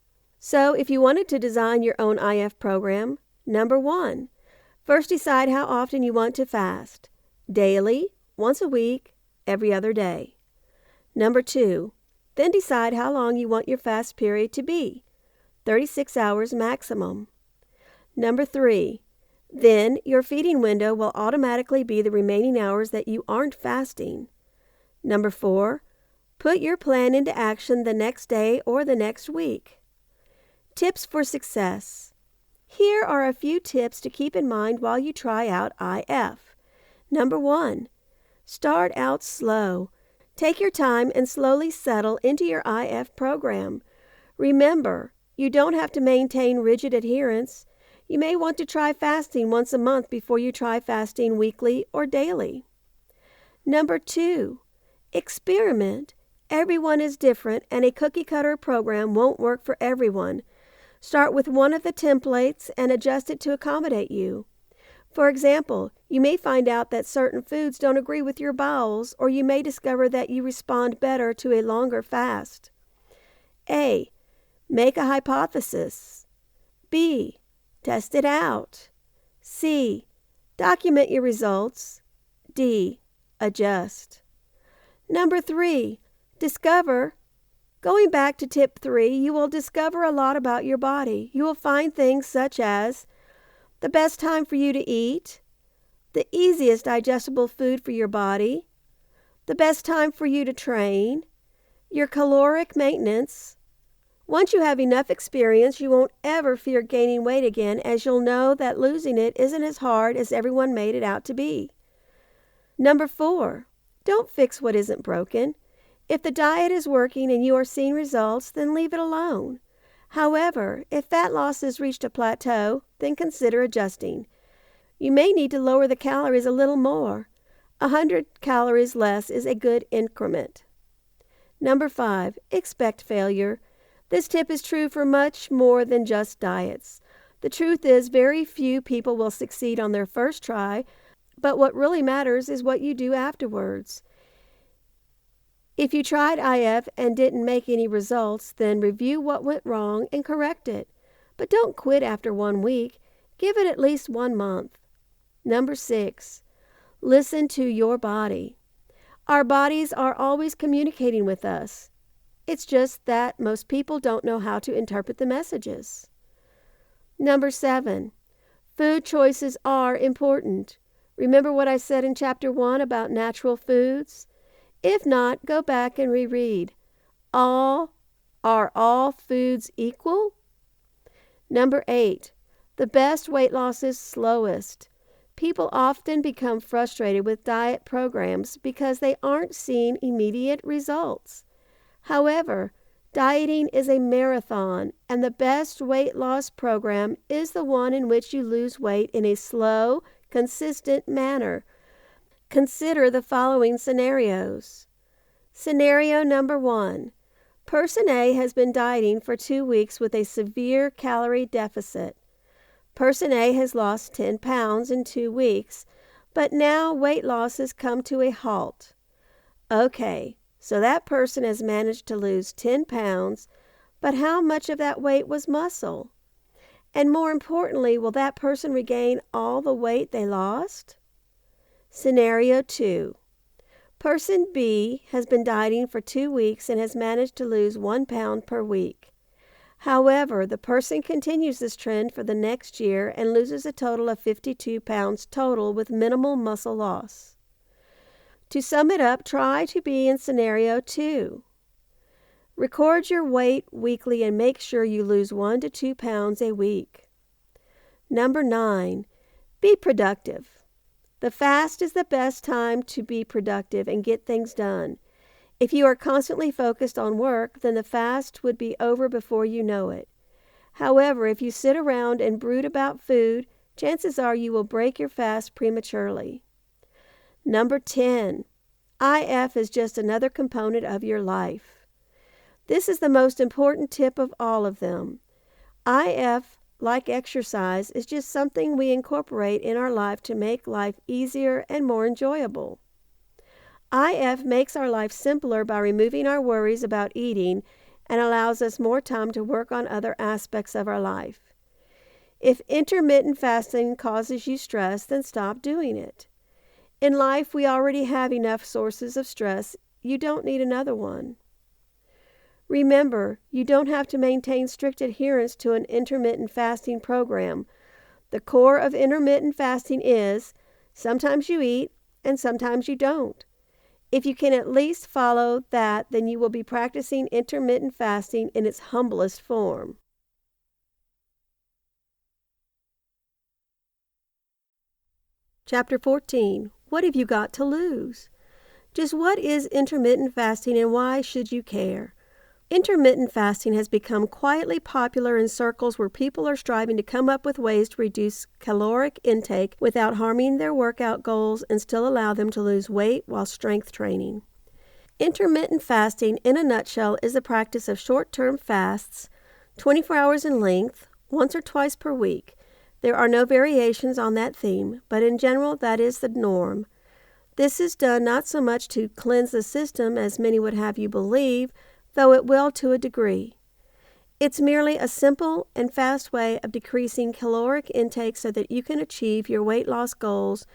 So if you wanted to design your own IF program, number 1, first decide how often you want to fast. Daily, once a week, every other day. Number 2, then decide how long you want your fast period to be. 36 hours maximum. Number 3, then your feeding window will automatically be the remaining hours that you aren't fasting. Number 4, put your plan into action the next day or the next week. Tips for success. Here are a few tips to keep in mind while you try out IF. Number 1, start out slow. Take your time and slowly settle into your IF program. Remember, you don't have to maintain rigid adherence. You may want to try fasting once a month before you try fasting weekly or daily. Number 2, experiment. Everyone is different and a cookie-cutter program won't work for everyone. Start with one of the templates and adjust it to accommodate you. For example, you may find out that certain foods don't agree with your bowels, or you may discover that you respond better to a longer fast. A, make a hypothesis. B, test it out. C, document your results. D, adjust. Number 3, discover. Going back to tip 3, you will discover a lot about your body. You will find things such as the best time for you to eat, the easiest digestible food for your body, the best time for you to train, your caloric maintenance. Once you have enough experience, you won't ever fear gaining weight again, as you'll know that losing it isn't as hard as everyone made it out to be. Number 4, don't fix what isn't broken. If the diet is working and you are seeing results, then leave it alone. However, if fat loss has reached a plateau, then consider adjusting. You may need to lower the calories a little more. 100 calories less is a good increment. Number 5, expect failure. This tip is true for much more than just diets. The truth is, very few people will succeed on their first try, but what really matters is what you do afterwards. If you tried IF and didn't make any results, then review what went wrong and correct it. But don't quit after 1 week. Give it at least 1 month. Number 6, listen to your body. Our bodies are always communicating with us. It's just that most people don't know how to interpret the messages. Number 7, food choices are important. Remember what I said in Chapter 1 about natural foods? If not, go back and reread. Are all foods equal? Number 8, the best weight loss is slowest. People often become frustrated with diet programs because they aren't seeing immediate results. However, dieting is a marathon, and the best weight loss program is the one in which you lose weight in a slow, consistent manner. Consider the following scenarios. Scenario number 1. Person A has been dieting for 2 weeks with a severe calorie deficit. Person A has lost 10 pounds in 2 weeks, but now weight loss has come to a halt. Okay, so that person has managed to lose 10 pounds, but how much of that weight was muscle? And more importantly, will that person regain all the weight they lost? Scenario 2. Person B has been dieting for 2 weeks and has managed to lose 1 pound per week. However, the person continues this trend for the next year and loses a total of 52 pounds total with minimal muscle loss. To sum it up, try to be in scenario 2. Record your weight weekly and make sure you lose 1 to 2 pounds a week. Number 9, be productive. The fast is the best time to be productive and get things done. If you are constantly focused on work, then the fast would be over before you know it. However, if you sit around and brood about food, chances are you will break your fast prematurely. Number 10, IF is just another component of your life. This is the most important tip of all of them. IF, like exercise, is just something we incorporate in our life to make life easier and more enjoyable. IF makes our life simpler by removing our worries about eating and allows us more time to work on other aspects of our life. If intermittent fasting causes you stress, then stop doing it. In life, we already have enough sources of stress. You don't need another one. Remember, you don't have to maintain strict adherence to an intermittent fasting program. The core of intermittent fasting is sometimes you eat and sometimes you don't. If you can at least follow that, then you will be practicing intermittent fasting in its humblest form. Chapter 14. What have you got to lose? Just what is intermittent fasting and why should you care? Intermittent fasting has become quietly popular in circles where people are striving to come up with ways to reduce caloric intake without harming their workout goals and still allow them to lose weight while strength training. Intermittent fasting, in a nutshell, is the practice of short-term fasts, 24 hours in length, once or twice per week. There are no variations on that theme, but in general, that is the norm. This is done not so much to cleanse the system as many would have you believe, though it will to a degree. It's merely a simple and fast way of decreasing caloric intake so that you can achieve your weight loss goals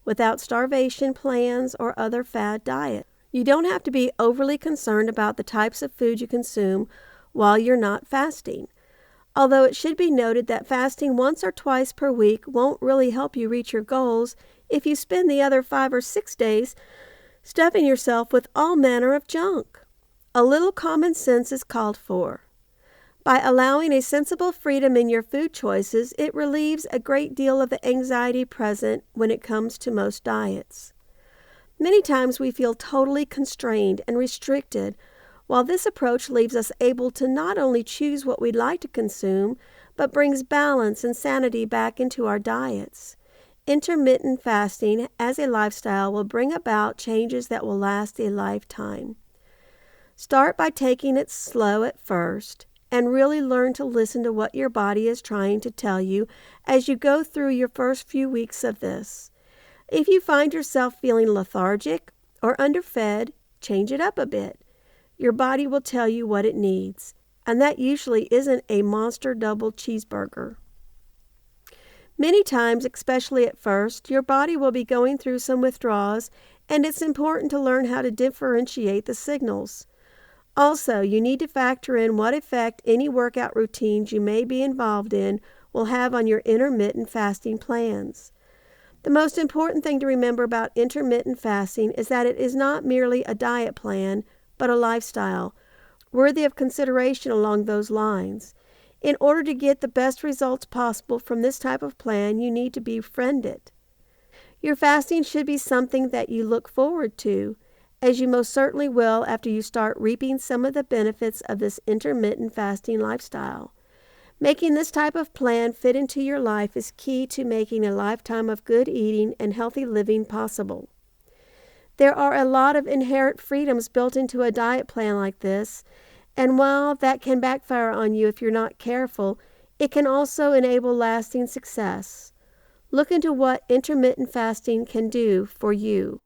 without starvation plans or other fad diet. You don't have to be overly concerned about the types of food you consume while you're not fasting. Although it should be noted that fasting once or twice per week won't really help you reach your goals if you spend the other 5 or 6 days stuffing yourself with all manner of junk. A little common sense is called for. By allowing a sensible freedom in your food choices, it relieves a great deal of the anxiety present when it comes to most diets. Many times we feel totally constrained and restricted, while this approach leaves us able to not only choose what we'd like to consume, but brings balance and sanity back into our diets. Intermittent fasting as a lifestyle will bring about changes that will last a lifetime. Start by taking it slow at first and really learn to listen to what your body is trying to tell you as you go through your first few weeks of this. If you find yourself feeling lethargic or underfed, change it up a bit. Your body will tell you what it needs, and that usually isn't a monster double cheeseburger. Many times, especially at first, your body will be going through some withdrawals and it's important to learn how to differentiate the signals. Also, you need to factor in what effect any workout routines you may be involved in will have on your intermittent fasting plans. The most important thing to remember about intermittent fasting is that it is not merely a diet plan, but a lifestyle, worthy of consideration along those lines. In order to get the best results possible from this type of plan, you need to befriend it. Your fasting should be something that you look forward to, as you most certainly will after you start reaping some of the benefits of this intermittent fasting lifestyle. Making this type of plan fit into your life is key to making a lifetime of good eating and healthy living possible. There are a lot of inherent freedoms built into a diet plan like this, and while that can backfire on you if you're not careful, it can also enable lasting success. Look into what intermittent fasting can do for you.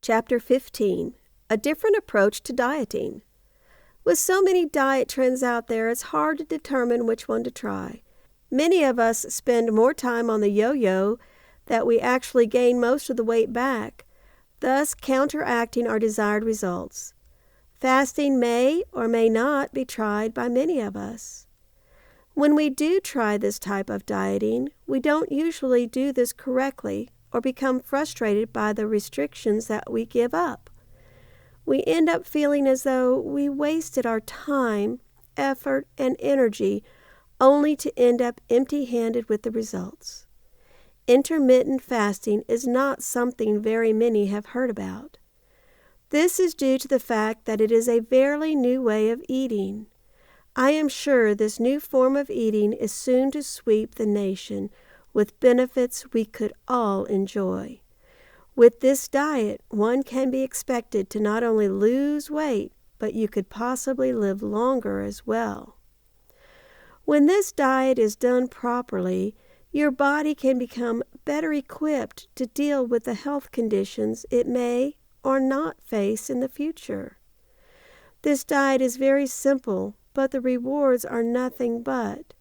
Chapter 15. A different approach to dieting. With so many diet trends out there, it's hard to determine which one to try. Many of us spend more time on the yo-yo that we actually gain most of the weight back, thus counteracting our desired results. Fasting may or may not be tried by many of us. When we do try this type of dieting, we don't usually do this correctly or become frustrated by the restrictions that we give up. We end up feeling as though we wasted our time, effort, and energy only to end up empty-handed with the results. Intermittent fasting is not something very many have heard about. This is due to the fact that it is a fairly new way of eating. I am sure this new form of eating is soon to sweep the nation with benefits we could all enjoy. With this diet, one can be expected to not only lose weight, but you could possibly live longer as well. When this diet is done properly, your body can become better equipped to deal with the health conditions it may or not face in the future. This diet is very simple, but the rewards are nothing but.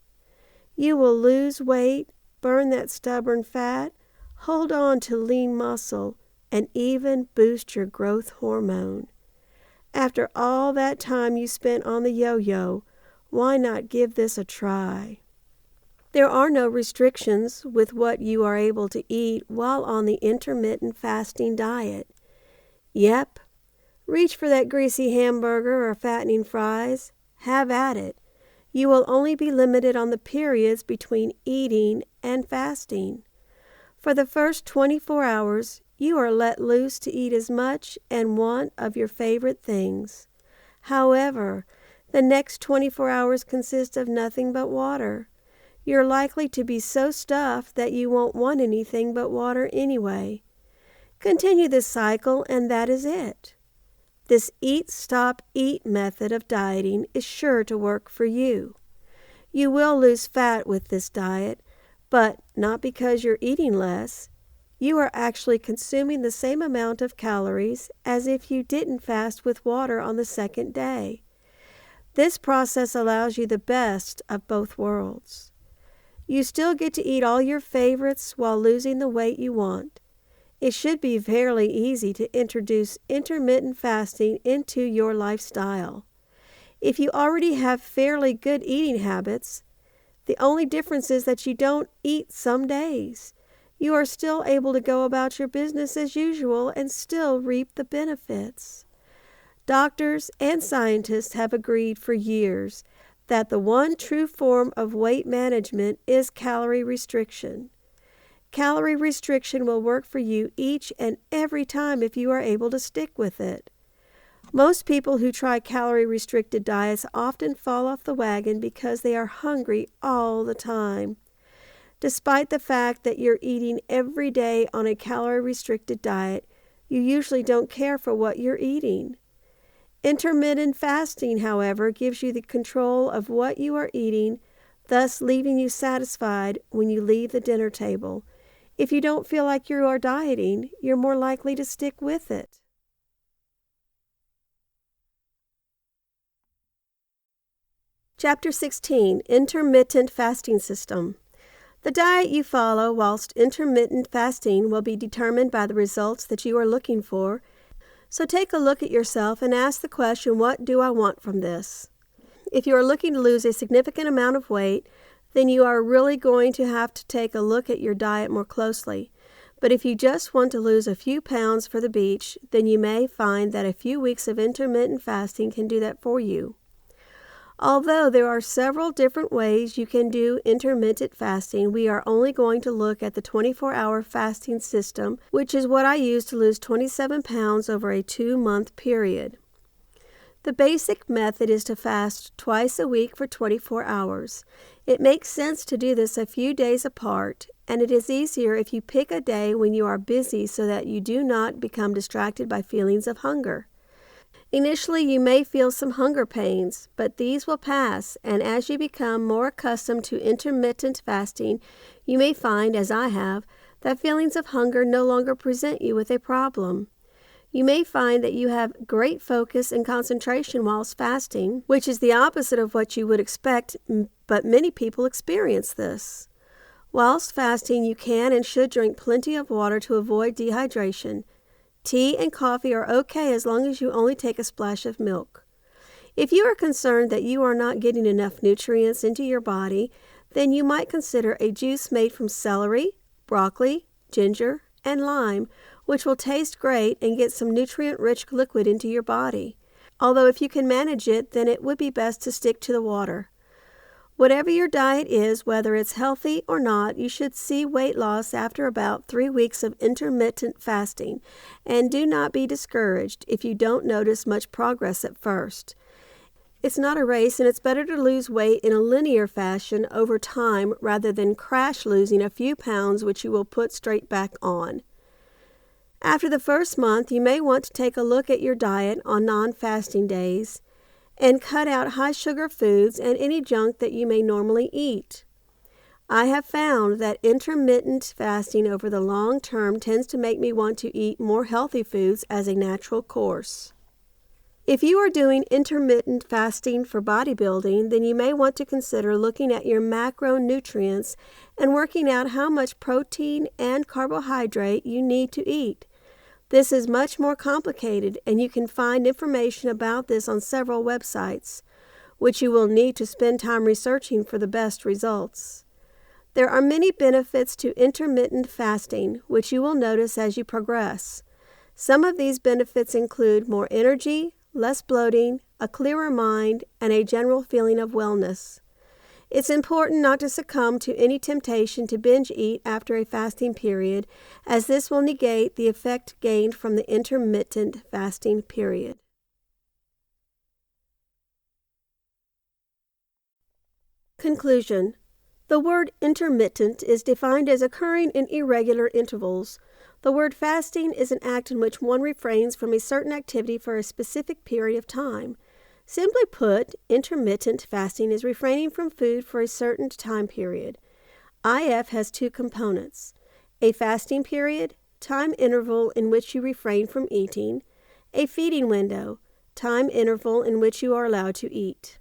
You will lose weight, burn that stubborn fat, hold on to lean muscle, and even boost your growth hormone. After all that time you spent on the yo-yo, why not give this a try? There are no restrictions with what you are able to eat while on the intermittent fasting diet. Yep, reach for that greasy hamburger or fattening fries. Have at it. You will only be limited on the periods between eating and fasting. For the first 24 hours, you are let loose to eat as much and want of your favorite things. However, the next 24 hours consist of nothing but water. You're likely to be so stuffed that you won't want anything but water anyway. Continue this cycle, and that is it. This eat, stop, eat method of dieting is sure to work for you. You will lose fat with this diet, but not because you're eating less. You are actually consuming the same amount of calories as if you didn't fast with water on the second day. This process allows you the best of both worlds. You still get to eat all your favorites while losing the weight you want. It should be fairly easy to introduce intermittent fasting into your lifestyle. If you already have fairly good eating habits, the only difference is that you don't eat some days. You are still able to go about your business as usual and still reap the benefits. Doctors and scientists have agreed for years that the one true form of weight management is calorie restriction. Calorie restriction will work for you each and every time if you are able to stick with it. Most people who try calorie-restricted diets often fall off the wagon because they are hungry all the time. Despite the fact that you're eating every day on a calorie-restricted diet, you usually don't care for what you're eating. Intermittent fasting, however, gives you the control of what you are eating, thus leaving you satisfied when you leave the dinner table. If you don't feel like you are dieting, you're more likely to stick with it. Chapter 16. Intermittent Fasting System. The diet you follow whilst intermittent fasting will be determined by the results that you are looking for. So take a look at yourself and ask the question, what do I want from this? If you are looking to lose a significant amount of weight, then you are really going to have to take a look at your diet more closely. But if you just want to lose a few pounds for the beach, then you may find that a few weeks of intermittent fasting can do that for you. Although there are several different ways you can do intermittent fasting, we are only going to look at the 24-hour fasting system, which is what I use to lose 27 pounds over a 2-month period. The basic method is to fast twice a week for 24 hours. It makes sense to do this a few days apart, and it is easier if you pick a day when you are busy so that you do not become distracted by feelings of hunger. Initially, you may feel some hunger pains, but these will pass, and as you become more accustomed to intermittent fasting, you may find, as I have, that feelings of hunger no longer present you with a problem. You may find that you have great focus and concentration whilst fasting, which is the opposite of what you would expect, but many people experience this. Whilst fasting, you can and should drink plenty of water to avoid dehydration. Tea and coffee are okay as long as you only take a splash of milk. If you are concerned that you are not getting enough nutrients into your body, then you might consider a juice made from celery, broccoli, ginger, and lime, which will taste great and get some nutrient-rich liquid into your body. Although if you can manage it, then it would be best to stick to the water. Whatever your diet is, whether it's healthy or not, you should see weight loss after about 3 weeks of intermittent fasting, and do not be discouraged if you don't notice much progress at first. It's not a race, and it's better to lose weight in a linear fashion over time rather than crash losing a few pounds which you will put straight back on. After the first month, you may want to take a look at your diet on non-fasting days and cut out high-sugar foods and any junk that you may normally eat. I have found that intermittent fasting over the long term tends to make me want to eat more healthy foods as a natural course. If you are doing intermittent fasting for bodybuilding, then you may want to consider looking at your macronutrients and working out how much protein and carbohydrate you need to eat. This is much more complicated, and you can find information about this on several websites, which you will need to spend time researching for the best results. There are many benefits to intermittent fasting, which you will notice as you progress. Some of these benefits include more energy, less bloating, a clearer mind, and a general feeling of wellness. It's important not to succumb to any temptation to binge eat after a fasting period, as this will negate the effect gained from the intermittent fasting period. Conclusion. The word intermittent is defined as occurring in irregular intervals. The word fasting is an act in which one refrains from a certain activity for a specific period of time. Simply put, intermittent fasting is refraining from food for a certain time period. IF has 2 components: a fasting period, time interval in which you refrain from eating; a feeding window, time interval in which you are allowed to eat.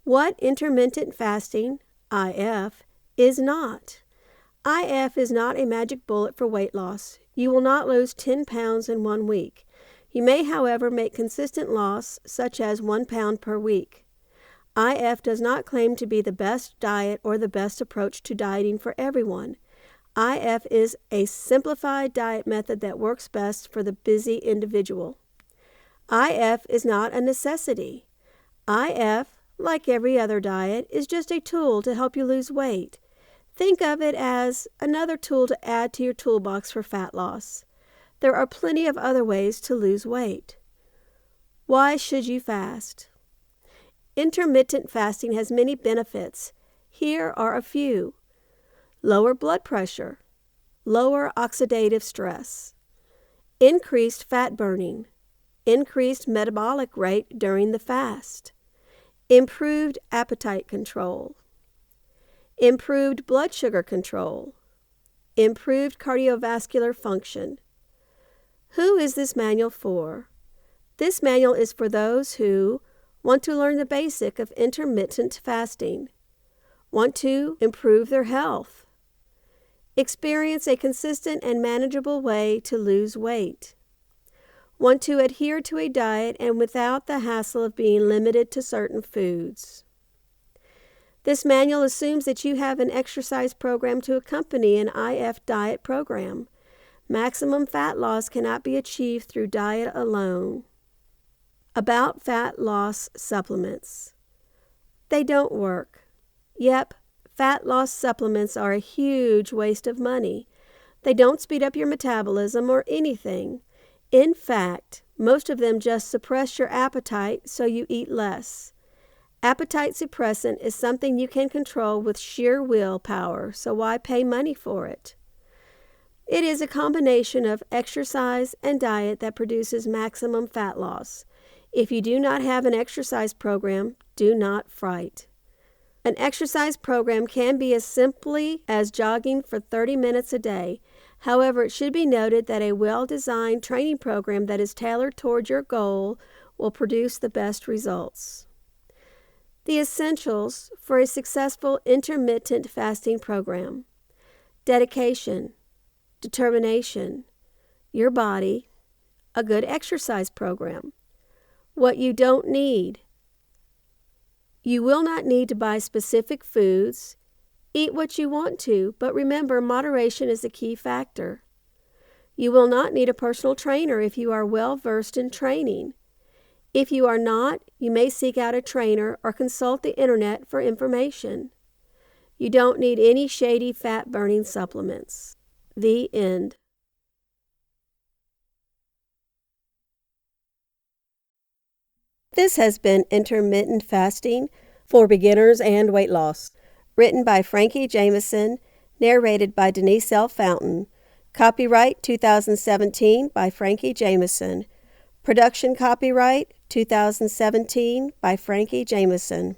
What intermittent fasting, IF, is not. IF is not a magic bullet for weight loss. You will not lose 10 pounds in 1 week. You may, however, make consistent loss, such as 1 pound per week. IF does not claim to be the best diet or the best approach to dieting for everyone. IF is a simplified diet method that works best for the busy individual. IF is not a necessity. IF, like every other diet, is just a tool to help you lose weight. Think of it as another tool to add to your toolbox for fat loss. There are plenty of other ways to lose weight. Why should you fast? Intermittent fasting has many benefits. Here are a few. Lower blood pressure, lower oxidative stress, increased fat burning, increased metabolic rate during the fast, improved appetite control, improved blood sugar control, improved cardiovascular function. Who is this manual for? This manual is for those who want to learn the basic of intermittent fasting, want to improve their health, Experience a consistent and manageable way to lose weight. Want to adhere to a diet and without the hassle of being limited to certain foods. This manual assumes that you have an exercise program to accompany an IF diet program. Maximum fat loss cannot be achieved through diet alone. About fat loss supplements. They don't work. Yep, fat loss supplements are a huge waste of money. They don't speed up your metabolism or anything. In fact, most of them just suppress your appetite so you eat less. Appetite suppressant is something you can control with sheer willpower, so why pay money for it? It is a combination of exercise and diet that produces maximum fat loss. If you do not have an exercise program, do not fright. An exercise program can be as simply as jogging for 30 minutes a day. However, it should be noted that a well-designed training program that is tailored toward your goal will produce the best results. The essentials for a successful intermittent fasting program: dedication, determination, your body, a good exercise program. What you don't need: you will not need to buy specific foods. Eat what you want to, but remember, moderation is a key factor. You will not need a personal trainer if you are well versed in training. If you are not, you may seek out a trainer or consult the internet for information. You don't need any shady fat-burning supplements. The end. This has been Intermittent Fasting for Beginners and Weight Loss, written by Frankie Jameson, narrated by Denise L. Fountain. Copyright 2017 by Frankie Jameson. Production copyright 2017 by Frankie Jameson.